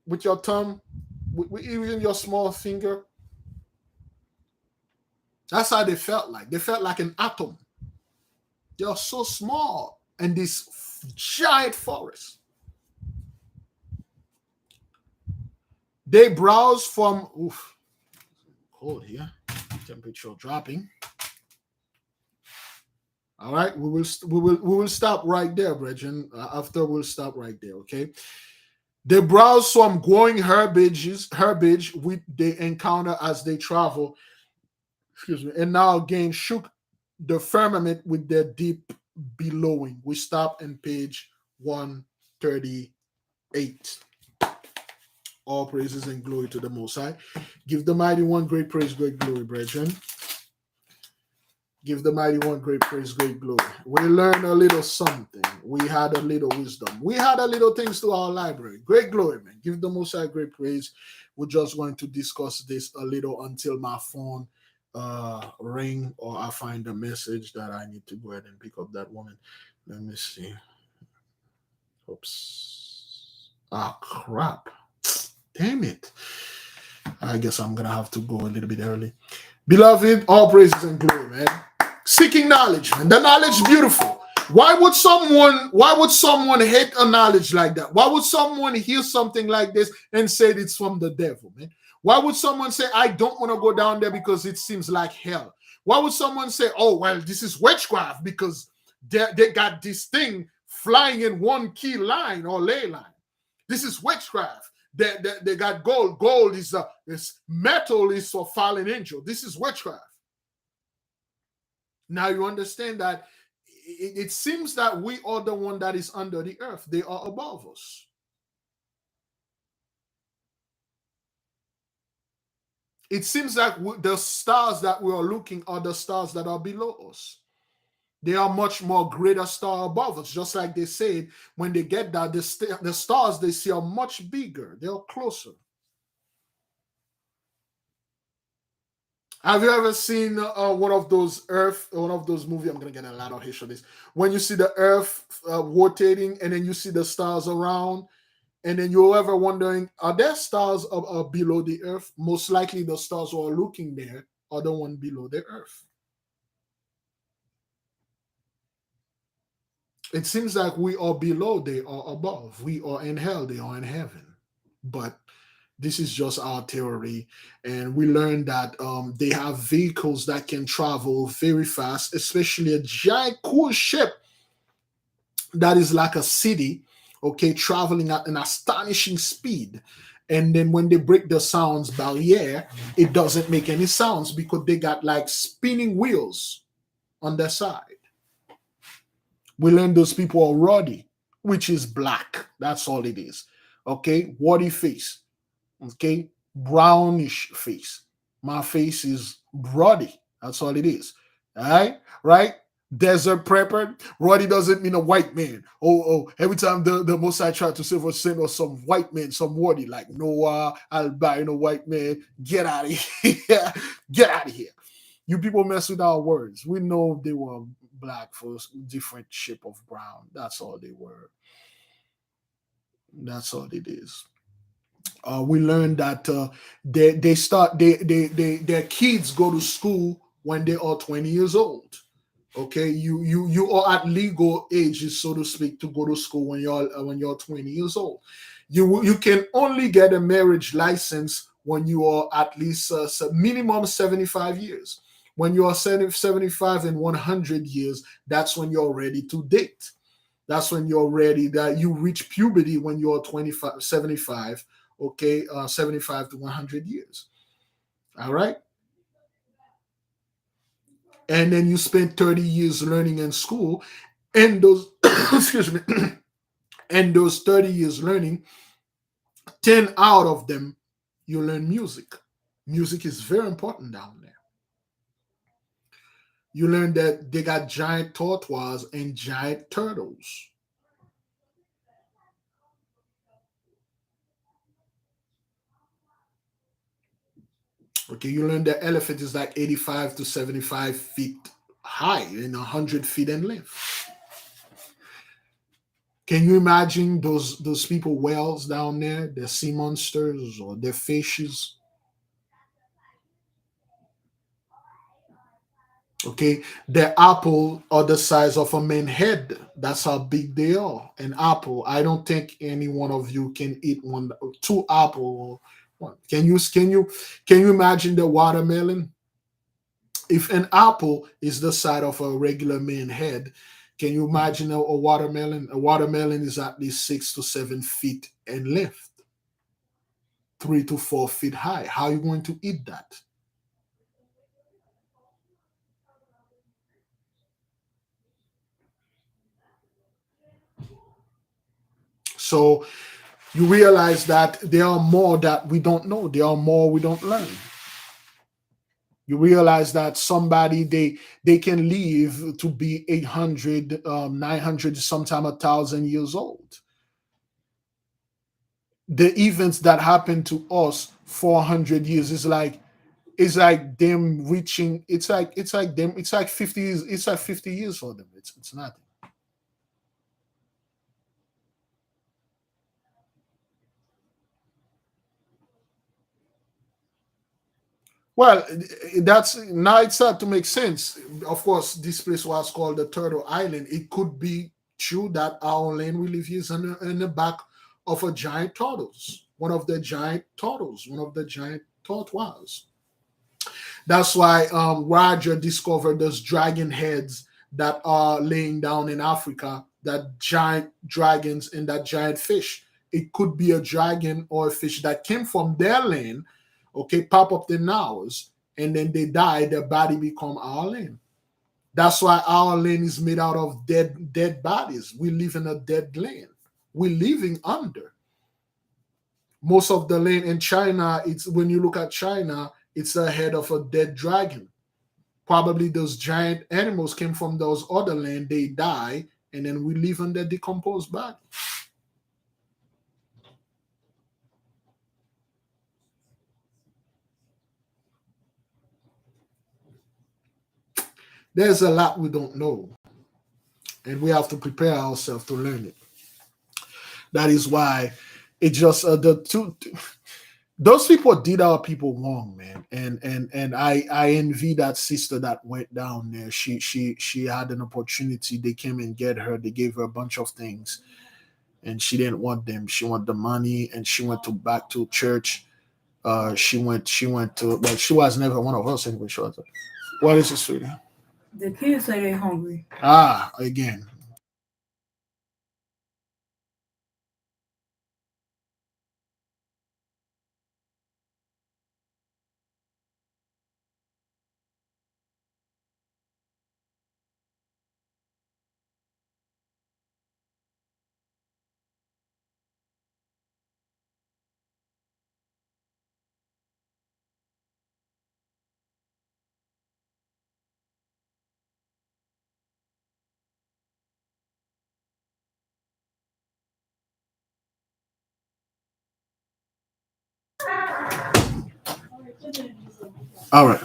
with your thumb, with even your small finger? That's how they felt like. They felt like an atom. They are so small in this giant forest. They browse from cold here. Temperature dropping. All right, we will stop right there, brethren. After we'll stop right there, okay? They browse some growing herbage which they encounter as they travel. Excuse me, and now again shook the firmament with their deep billowing. We stop in page 138. All praises and glory to the Most High. Give the Mighty One great praise, great glory, brethren. Give the Mighty One great praise, great glory. We learned a little something. We had a little wisdom. We had a little things to our library. Great glory, man. Give the Most High great praise. We're just going to discuss this a little until my phone ring or I find a message that I need to go ahead and pick up that woman. Let me see. Oops. Ah, crap. Damn it. I guess I'm going to have to go a little bit early. Beloved, all praises and glory, man. Seeking knowledge, man. The knowledge beautiful. Why would someone hate a knowledge like that? Why would someone hear something like this and say it's from the devil, man? Why would someone say, I don't want to go down there because it seems like hell? Why would someone say, oh, well, this is witchcraft because they got this thing flying in one key line or ley line? This is witchcraft. They got gold. Gold is metal is for fallen angel. This is witchcraft. Now you understand that it seems that we are the one that is under the earth. They are above us. It seems like the stars that we are looking are the stars that are below us. They are much more greater star above us. Just like they said, when they get that, the stars they see are much bigger. They are closer. Have you ever seen one of those movies? I'm gonna get a lot of hate on this. When you see the Earth rotating, and then you see the stars around, and then you're ever wondering, are there stars below the Earth? Most likely, the stars who are looking there are the one below the Earth. It seems like we are below, they are above. We are in hell, they are in heaven. But this is just our theory. And we learned that they have vehicles that can travel very fast, especially a giant cruise ship that is like a city, okay, traveling at an astonishing speed. And then when they break the sounds barrier, it doesn't make any sounds because they got like spinning wheels on their side. We learn those people are ruddy, which is black. That's all it is. Okay, ruddy face. Okay, brownish face. My face is ruddy. That's all it is. All right, right? Desert prepper. Ruddy doesn't mean a white man. Every time the Mosai tried to save us, send us some white man, some ruddy like Noah, albino white man. Get out of here. Get out of here. You people mess with our words. We know they were black for different shape of brown. That's all they were. That's all it is. We learned that their kids go to school when they are 20 years old. Okay, you are at legal ages, so to speak, to go to school when you're 20 years old. You can only get a marriage license when you are at least minimum 75 years. When you are 75 and 100 years, that's when you're ready to date. That's when you're ready, that you reach puberty when you're 25, 75. Okay, 75 to 100 years. All right. And then you spend 30 years learning in school, and those excuse me, and those 30 years learning, 10 out of them you learn music. Music is very important down there. You learn that they got giant tortoises and giant turtles. Okay, you learn that elephant is like 85 to 75 feet high and 100 feet in length. Can you imagine those people, whales down there, the sea monsters or the fishes? Okay, the apple are the size of a man's head. That's how big they are. An apple. I don't think any one of you can eat one, two apple. One. Can you imagine the watermelon? If an apple is the size of a regular man head, can you imagine a watermelon? A watermelon is at least 6 to 7 feet in length, 3 to 4 feet high. How are you going to eat that? So you realize that there are more that we don't know. There are more we don't learn. You realize that somebody they can live to be 800, 900, sometime 1,000 years old. The events that happened to us 400 years is like, it's like them reaching. It's like them. It's like 50 years. It's like 50 years for them. It's nothing. Well, that's now it's start to make sense. Of course, this place was called the Turtle Island. It could be true that our land we live here is in the back of a giant turtles, one of the giant turtles, one of the giant tortoises. That's why Roger discovered those dragon heads that are laying down in Africa, that giant dragons and that giant fish. It could be a dragon or a fish that came from their land, okay, pop up in ours, and then they die, their body become our land. That's why our land is made out of dead bodies. We live in a dead land. We're living under. Most of the land in China, it's when you look at China, It's the head of a dead dragon. Probably those giant animals came from those other land. They die, and then we live on their decomposed body. There's a lot we don't know, and we have to prepare ourselves to learn it. That is why it just the two those people did our people wrong, man. And I envy that sister that went down there. She had an opportunity. They came and get her. They gave her a bunch of things, and she didn't want them. She wanted the money, and she went to back to church. She went to, but she was never one of us anyway. She was, what is it, sweetie? The kids say they're hungry. Ah, again. All right.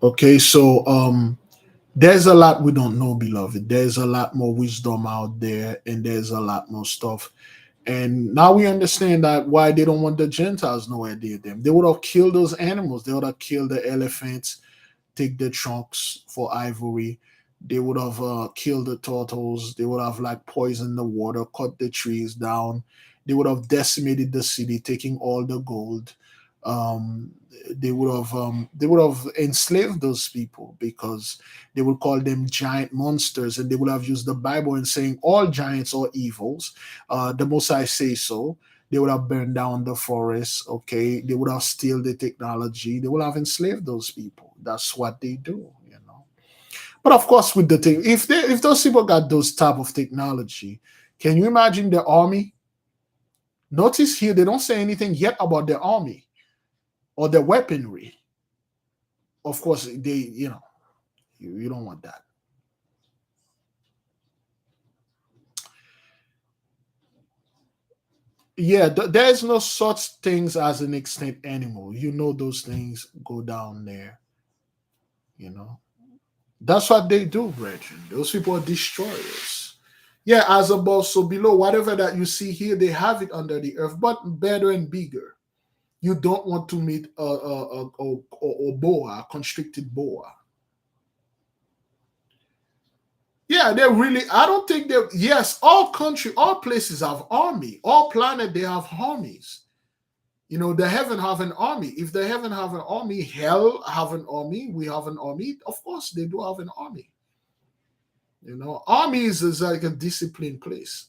Okay, so there's a lot we don't know, beloved. There's a lot more wisdom out there, and there's a lot more stuff. And now we understand that why they don't want the Gentiles nowhere near them. They would have killed those animals. They would have killed the elephants, take the trunks for ivory. They would have killed the turtles. They would have like poisoned the water, cut the trees down. They would have decimated the city, taking all the gold. Um, they would have enslaved those people because they would call them giant monsters, and they would have used the Bible and saying all giants are evils. The Most I say so. They would have burned down the forest. Okay, they would have steal the technology. They would have enslaved those people. That's what they do. But of course, with the thing, if those people got those type of technology, can you imagine the army? Notice here they don't say anything yet about the army or the weaponry. Of course, you don't want that. Yeah, there is no such things as an extinct animal. You know those things go down there. You know that's what they do, brethren. Those people are destroyers. Yeah, as above, so below. Whatever that you see here, they have it under the earth, but better and bigger. You don't want to meet a boa, a constricted boa. Yeah, they really. I don't think they. Yes, all country, all places have army. All planet they have armies. The heaven have an army. If the heaven have an army, hell have an army. We have an army. Of course, they do have an army. Armies is like a disciplined place.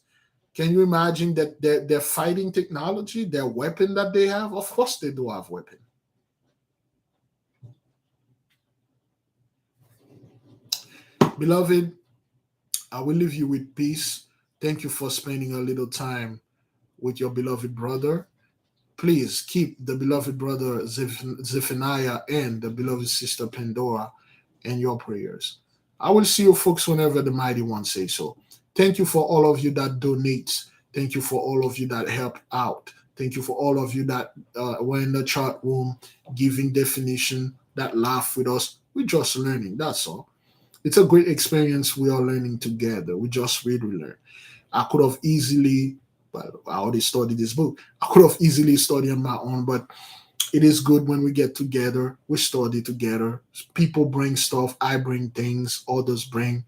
Can you imagine that their fighting technology, their weapon that they have? Of course, they do have weapon. Beloved, I will leave you with peace. Thank you for spending a little time with your beloved brother. Please keep the beloved brother Zephaniah and the beloved sister Pandora in your prayers. I will see you folks whenever the mighty one says so. Thank you for all of you that donate. Thank you for all of you that help out. Thank you for all of you that were in the chat room giving definition, that laugh with us. We're just learning. That's all. It's a great experience. We are learning together. We just really learn. I could have easily, but I already studied this book. I could have easily studied on my own, but it is good when we get together. We study together. People bring stuff. I bring things. Others bring.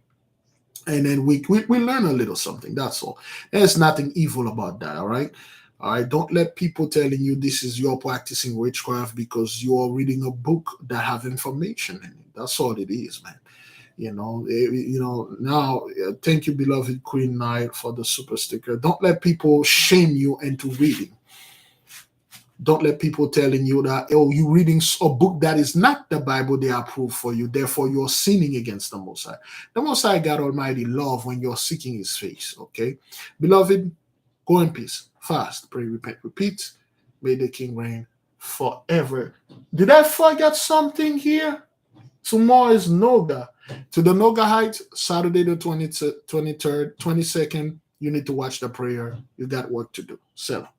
And then we learn a little something. That's all. There's nothing evil about that. All right. All right. Don't let people telling you this is you're practicing witchcraft because you are reading a book that have information in it. That's all it is, man. Now, thank you, beloved Queen Knight, for the super sticker. Don't let people shame you into reading. Don't let people telling you that, oh, you're reading a book that is not the Bible they approve for you. Therefore, you're sinning against the Most High. The Most High God Almighty love when you're seeking His face. Okay, beloved, go in peace. Fast, pray, repent, repeat. May the King reign forever. Did I forget something here? Tomorrow is Noga. To the Noga Heights, Saturday the 23rd, 22nd, you need to watch the prayer. You got work to do. Selah.